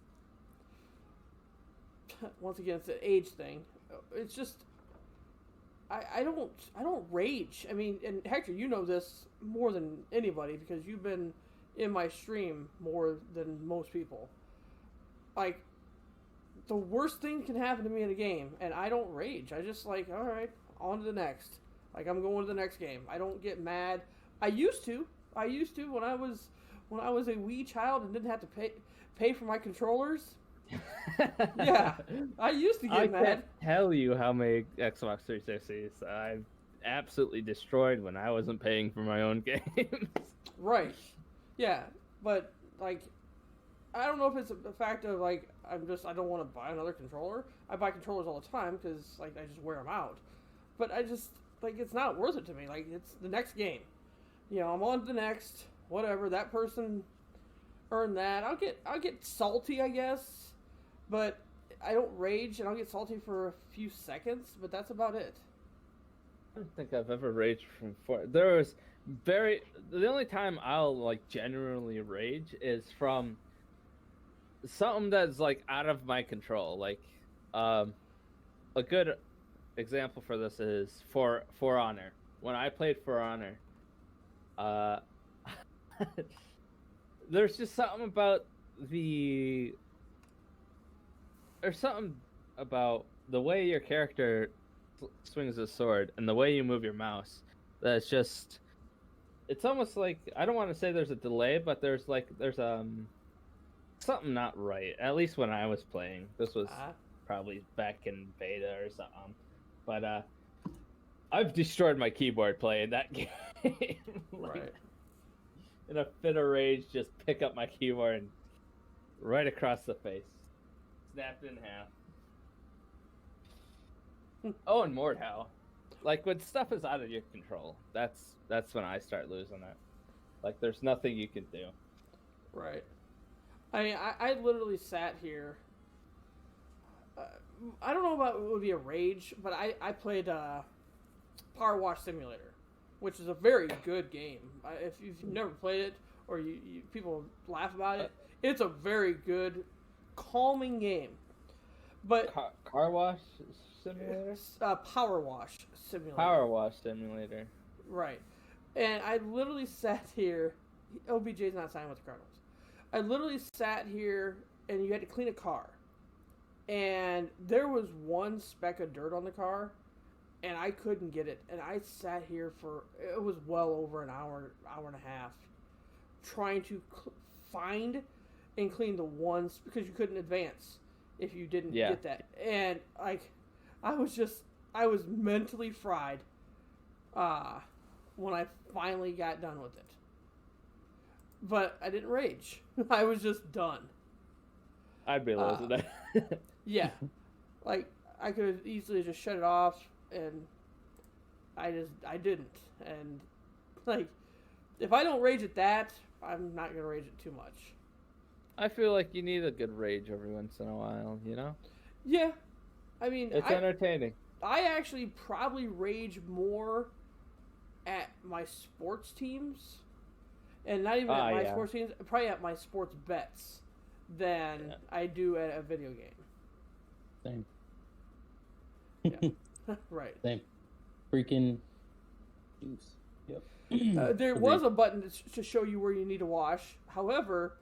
Once again, it's an age thing. It's just... I don't rage. I mean, and Hector, you know this more than anybody because you've been in my stream more than most people. Like, the worst thing can happen to me in a game, and I don't rage. I just like, all right, on to the next. Like, I'm going to the next game. I don't get mad. I used to when I was a wee child and didn't have to pay for my controllers. Yeah, I used to get I mad. can't tell you how many Xbox 360s I've absolutely destroyed when I wasn't paying for my own games. Right. Yeah, but like, I don't know if it's a fact of like I don't want to buy another controller. I buy controllers all the time because like I just wear them out. But I just like it's not worth it to me. Like it's the next game. You know, I'm on to the next whatever. That person earned that. I'll get salty, I guess. But I don't rage, and I'll get salty for a few seconds, but that's about it. I don't think I've ever raged from Fortnite. There was the only time I'll like genuinely rage is from something that's like out of my control. Like, a good example for this is For Honor. When I played For Honor, there's just something about there's something about the way your character swings his sword and the way you move your mouse that's just it's almost like I don't want to say there's a delay, but there's something not right, at least when I was playing. This was probably back in beta or something, but I've destroyed my keyboard playing that game. Right. In a fit of rage, just pick up my keyboard and right across the face. Snapped in half. Oh, and Mordhau. Like, when stuff is out of your control, that's when I start losing it. Like, there's nothing you can do. Right. I mean, I literally sat here. I don't know about it would be a rage, but I played Power Wash Simulator, which is a very good game. If you've never played it or you people laugh about it, it's a very good, calming game. But Car Wash Simulator? Power Wash Simulator. Power Wash Simulator. Right. And I literally sat here. OBJ's not signing with the Cardinals. I literally sat here, and you had to clean a car. And there was one speck of dirt on the car, and I couldn't get it. And I sat here for, it was well over an hour and a half, trying to find and clean the ones, because you couldn't advance if you didn't get that. And, like, I was mentally fried when I finally got done with it. But I didn't rage. I was just done. I'd be losing that. Yeah. Like, I could have easily just shut it off, and I didn't. And, like, if I don't rage at that, I'm not going to rage it too much. I feel like you need a good rage every once in a while, you know? Yeah. I mean, it's entertaining. I actually probably rage more at my sports teams, and not even at my sports teams, probably at my sports bets, than I do at a video game. Same. Yeah. Right. Same. Freaking juice. Yep. There was a button to show you where you need to wash. However,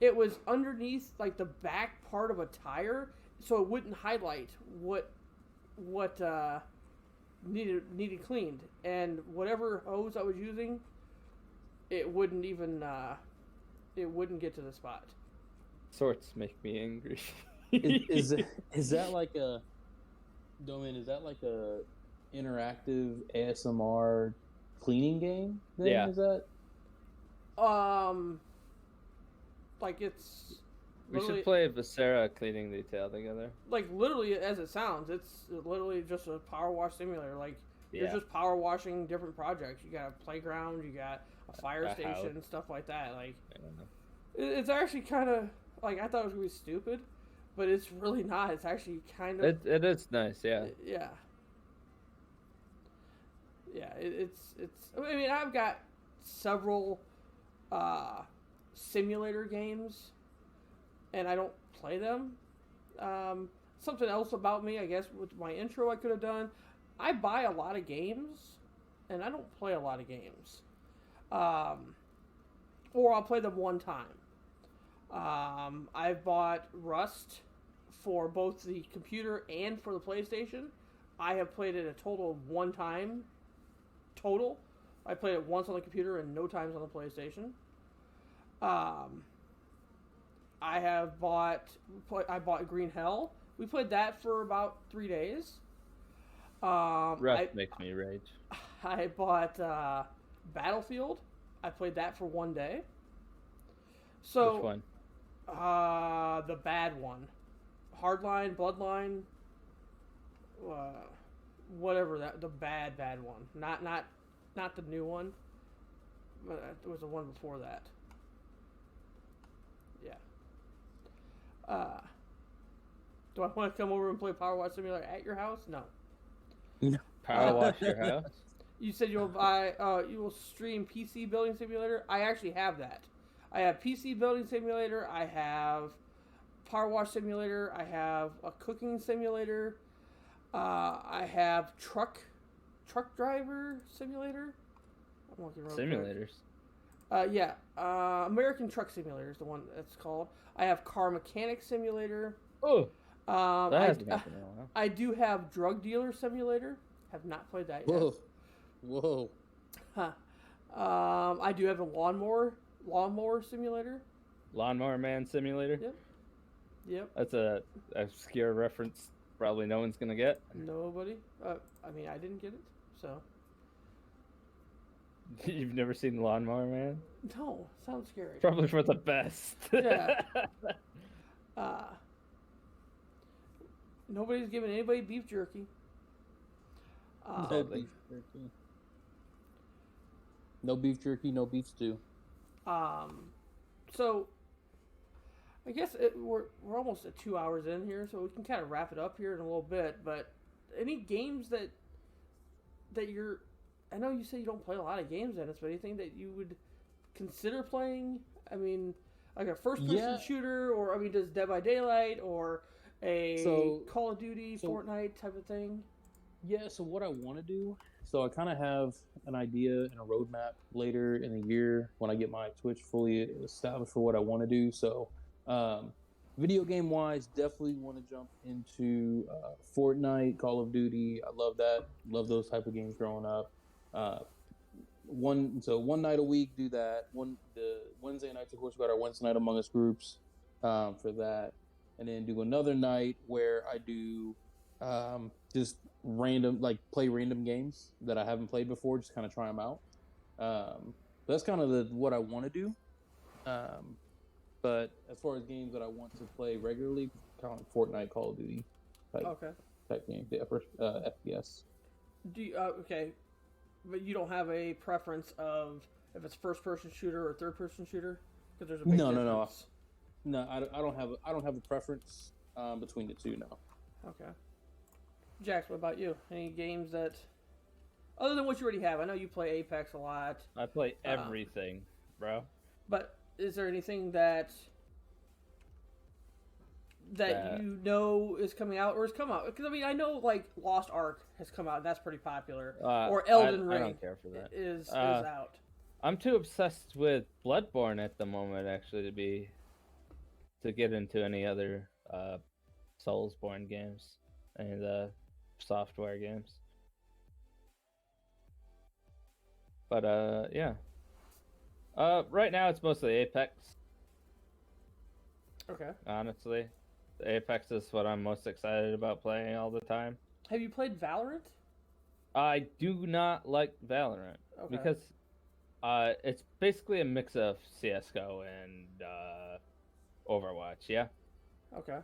it was underneath like the back part of a tire, so it wouldn't highlight what needed cleaned. And whatever hose I was using, it wouldn't even it wouldn't get to the spot. Sorts make me angry. Is that like a Domain? Is that like a interactive ASMR cleaning game? Then? Yeah. Is that? Like it's. We should play Viscera cleaning detail together. Like literally, as it sounds, it's literally just a power wash simulator. Like You're Yeah. just power washing different projects. You got a playground, you got a fire A station, house. stuff like that. Like, I don't know. it's actually kind of like I thought it was gonna be stupid, but it's really not. It's actually kind of It is nice, yeah. yeah. Yeah, it's. I mean, I've got several simulator games, and I don't play them. Something else about me, I guess, with my intro, I could have done. I buy a lot of games, and I don't play a lot of games. Or I'll play them one time. I've bought Rust for both the computer and for the PlayStation. I have played it a total of one time. Total. I played it once on the computer and no times on the PlayStation. I bought Green Hell. We played that for about 3 days. Rust makes me rage. I bought Battlefield. I played that for 1 day. So Which one? the bad one, Hardline, Bloodline, whatever the bad one, not the new one, but there was the one before that. Yeah. Do I want to come over and play Power Wash Simulator at your house? No. Power wash your house? You said you will stream PC Building Simulator. I actually have that. I have PC Building Simulator. I have Power Wash Simulator. I have a cooking simulator. I have truck driver simulator. I'm looking real quick. Simulators. Yeah. American Truck Simulator is the one that's called. I have Car Mechanic Simulator. Oh, that I, hasn't happened in a while. I do have Drug Dealer Simulator. Have not played that yet. Whoa. Huh. I do have a lawnmower simulator. Lawnmower Man Simulator? Yep. That's a obscure reference probably no one's going to get. Nobody. I mean, I didn't get it, so. You've never seen Lawnmower Man? No, sounds scary. Probably for the best. Yeah. Nobody's giving anybody beef jerky. No beef jerky. No beef jerky, no beef stew. So I guess we're almost at 2 hours in here, so we can kind of wrap it up here in a little bit. But any games that you're, I know you say you don't play a lot of games, Dennis, but anything that you would consider playing? I mean, like a first-person shooter, or I mean, does Dead by Daylight or a Call of Duty, Fortnite type of thing? Yeah, so what I want to do, so I kind of have an idea and a roadmap later in the year when I get my Twitch fully established for what I want to do. So, video game wise, definitely want to jump into Fortnite, Call of Duty. I love that. Love those type of games growing up. One night a week, do that. The Wednesday nights, of course, we got our Wednesday night Among Us groups for that, and then do another night where I do just play random games that I haven't played before, just kind of try them out. That's kind of what I want to do. But as far as games that I want to play regularly, kind of like Fortnite, Call of Duty type games, FPS. Do you, okay, but you don't have a preference of if it's first-person shooter or third-person shooter? Because there's a big difference. No, I don't have a preference between the two. No. Okay. Jax, what about you? Any games that, other than what you already have? I know you play Apex a lot. I play everything, bro. But is there anything that you know is coming out or has come out? Because I mean, I know like Lost Ark has come out, and that's pretty popular. Or Elden Ring I don't care for that. Is out. I'm too obsessed with Bloodborne at the moment, actually, to get into any other Soulsborne games and software games. But yeah. Right now it's mostly Apex. Okay. Honestly, Apex is what I'm most excited about playing all the time. Have you played Valorant? I do not like Valorant because it's basically a mix of CS:GO and Overwatch. Yeah. Okay.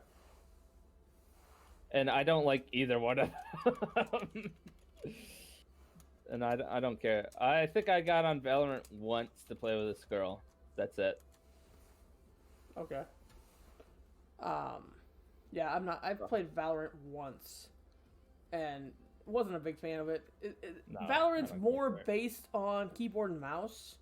And I don't like either one of them. and I don't care. I think I got on Valorant once to play with this girl. That's it. Okay. Yeah, I'm not. I've played Valorant once, and wasn't a big fan of it. No, Valorant's I don't more care for it. based on keyboard and mouse,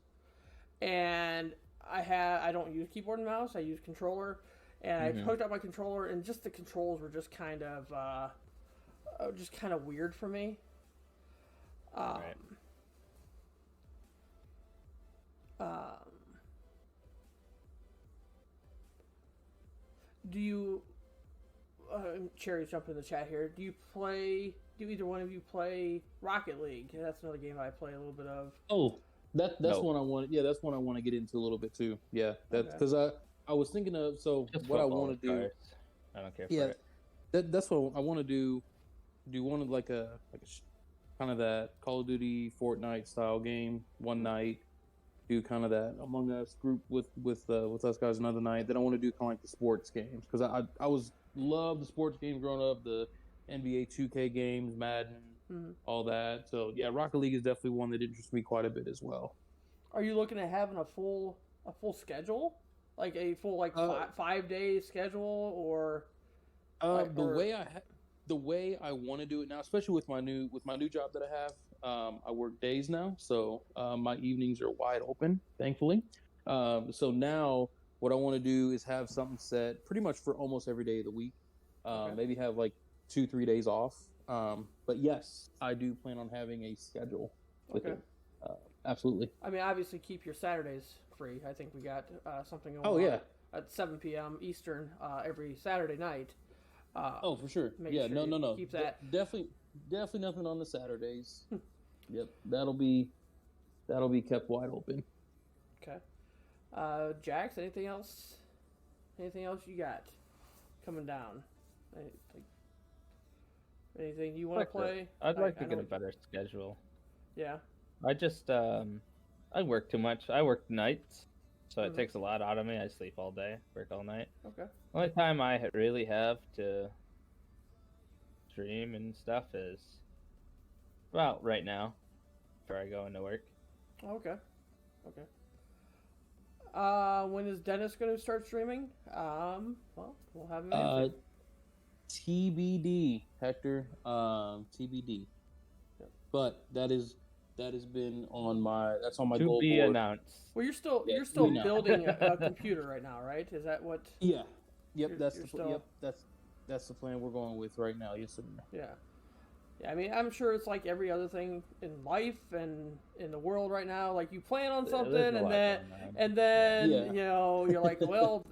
and I don't use keyboard and mouse. I use controller, and I hooked up my controller, and just the controls were just kind of weird for me. Right. Do you? Cherry's jumping in the chat here. Do either one of you play Rocket League? That's another game I play a little bit of. Oh, that's No. one I want. Yeah, that's one I want to get into a little bit too. Yeah, that's Okay. because I was thinking of Just what I football, want to do. cars. I don't care for Yeah, it. that's what I want to do. Do one of like a kind of that Call of Duty Fortnite style game one night. Do kind of that Among Us group with us guys another night. Then I want to do kind of like the sports games because I was love the sports games growing up, the NBA 2K games, Madden, all that. So yeah, Rocket League is definitely one that interests me quite a bit as well. Are you looking at having a full schedule, like a full 5-day schedule, or The way I want to do it now, especially with my new job that I have, I work days now, so my evenings are wide open, thankfully. So now what I want to do is have something set pretty much for almost every day of the week. Okay. Maybe have like 2-3 days off. But yes, I do plan on having a schedule with Okay. it. Absolutely. I mean, obviously keep your Saturdays free. I think we got something going Oh on yeah. at 7 p.m. Eastern every Saturday night. Oh, for sure. Make Yeah, sure you no. keep that. Definitely nothing on the Saturdays. Yep, that'll be kept wide open. Okay. Jax, anything else? Anything else you got coming down? Anything you want to play? I'd like I to get know- a better schedule. Yeah. I just I work too much. I work nights, so it Mhm. takes a lot out of me. I sleep all day, work all night. Okay. Only time I really have to stream and stuff is well right now, before I go into work. Okay. Okay. When is Dennis going to start streaming? Well, we'll have him answer. TBD, Hector. TBD. Yep. But that has been on my To goal be board. announced. Well, you're still Yeah, you're we know. building a computer right now, right? Is that what? Yeah. Yep. You're- That's you're the still- yep. That's the plan we're going with right now. Yes, sir. Yeah. Yeah, I mean, I'm sure it's like every other thing in life and in the world right now. Like you plan on There's something, a and lot then going on. and then Yeah. you know you're like, well,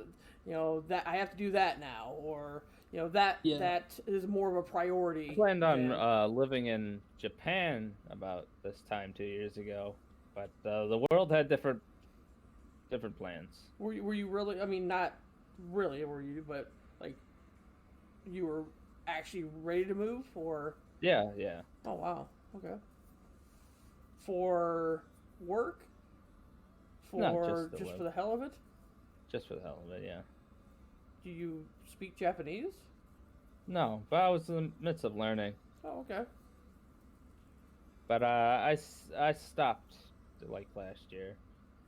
you know that I have to do that now, or you know that Yeah. that is more of a priority. I planned on than- living in Japan about this time 2 years ago, but the world had different plans. Were you really? I mean, not really. Were you? But like, you were actually ready to move, or? Yeah. Oh wow. Okay. For work? For No, just to for live. the hell of it? Just for the hell of it, yeah. Do you speak Japanese? No, but I was in the midst of learning. Oh, okay. But I stopped like last year.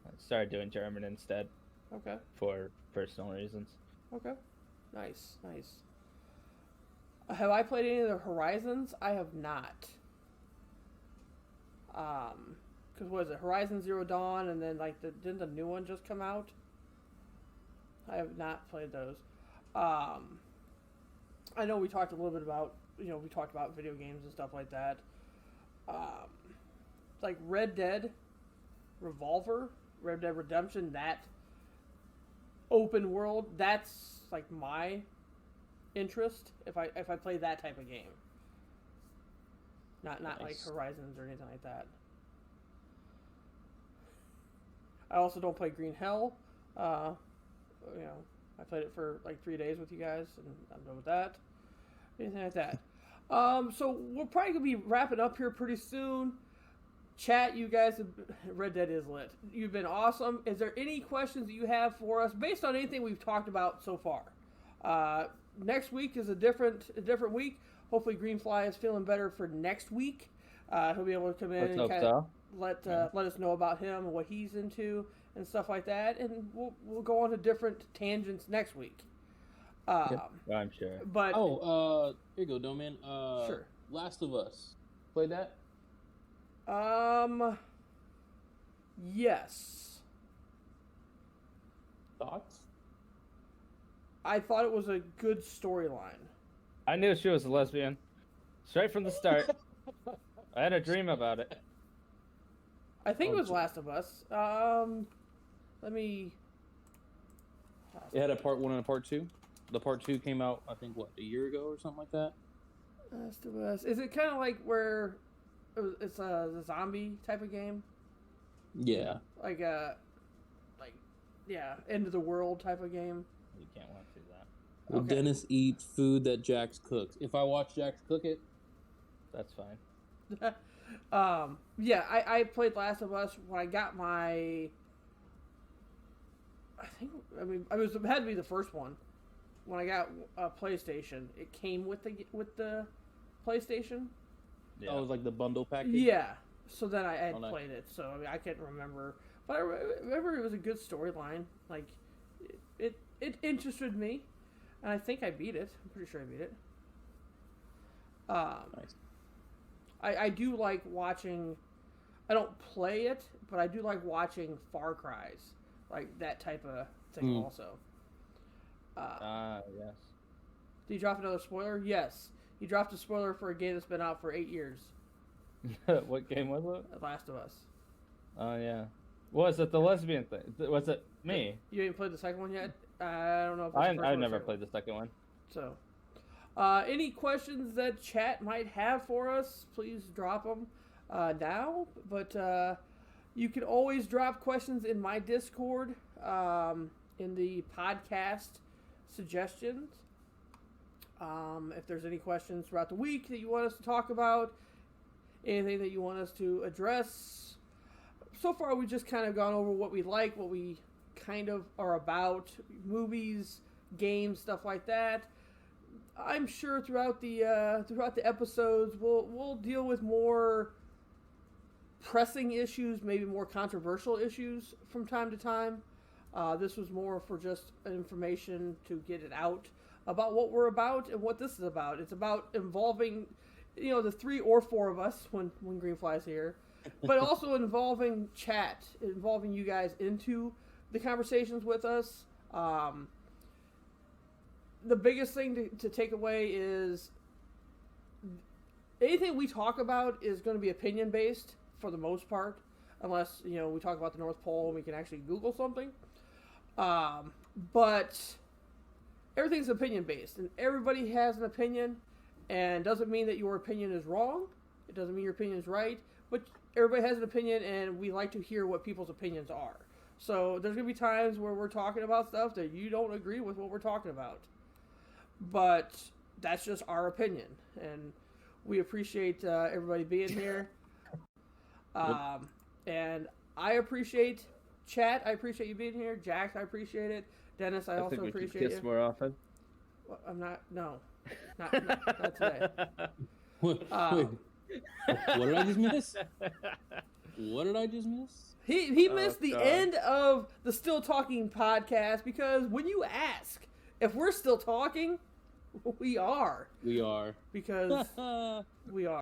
I started doing German instead Okay. for personal reasons. Okay. Nice. Have I played any of the Horizons? I have not. Because what is it? Horizon Zero Dawn, and then like didn't the new one just come out? I have not played those. I know we talked a little bit about we talked about video games and stuff like that. Like Red Dead Revolver, Red Dead Redemption, that open world, that's like my interest if I play that type of game. Not like Nice. Horizons or anything like that. I also don't play Green Hell. I played it for like 3 days with you guys, and I'm done with that. Anything like that. So we're probably gonna be wrapping up here pretty soon. Chat, you guys, Red Dead is lit. You've been awesome. Is there any questions that you have for us based on anything we've talked about so far? Next week is a different week. Hopefully Greenfly is feeling better for next week. He'll be able to come in Let's and hope kind so. of let us know about him and what he's into and stuff like that, and we'll go on to different tangents next week. I'm sure. But here you go, Doman. Sure. Last of Us. Played that? Yes, Thoughts? I thought it was a good storyline. I knew she was a lesbian. Straight from the start. I had a dream about it. I think it was Last of Us. Let me. It had a part 1 and a part 2. The part 2 came out, I think, a year ago or something like that? Last of Us. Is it kind of like where it's a zombie type of game? Yeah. Like end of the world type of game. You can't want to do that. Will Okay. Dennis eat food that Jax cooks? If I watch Jax cook it, That's fine. Yeah, I played Last of Us when I got my. It had to be the first one. When I got a PlayStation, it came with the PlayStation. Yeah. oh, it was like the bundle package? Yeah. So then I had Oh, nice. played it. So I can't remember, but I remember it was a good storyline. Like, it interested me, and I think I beat it. I'm pretty sure I beat it. Nice. I do like watching. I don't play it, but I do like watching Far Cry's, like that type of thing. Also, Yes. did you drop another spoiler? Yes, you dropped a spoiler for a game that's been out for 8 years. What game was it? Last of Us. Oh, yeah. Was it the lesbian thing? Was it me? You ain't played the second one yet. I don't know if it's I the first one or never second played the second one. one. So, any questions that chat might have for us, please drop them now. But you can always drop questions in my Discord in the podcast suggestions. If there's any questions throughout the week that you want us to talk about, anything that you want us to address. So far, we've just kind of gone over what we like, what we kind of are about, movies, games, stuff like that. I'm sure throughout the episodes, we'll deal with more pressing issues, maybe more controversial issues from time to time. This was more for just information to get it out about what we're about and what this is about. It's about involving, the 3 or 4 of us when Greenfly's here, but also involving chat, involving you guys into the conversations with us. The biggest thing to take away is anything we talk about is going to be opinion based for the most part, unless we talk about the North Pole and we can actually Google something. But everything's opinion based, and everybody has an opinion, and doesn't mean that your opinion is wrong. It doesn't mean your opinion is right, but everybody has an opinion, and we like to hear what people's opinions are. So there's going to be times where we're talking about stuff that you don't agree with what we're talking about. But that's just our opinion, and we appreciate everybody being here. And I appreciate chat. I appreciate you being here. Jack, I appreciate it. Dennis, I also think we appreciate could kiss you. more often. Well, I'm not. No, not today. Wait, what did I just miss? What did I just miss? He missed the God. end of the Still Talking podcast because when you ask if we're still talking, we are. We are. Because we are.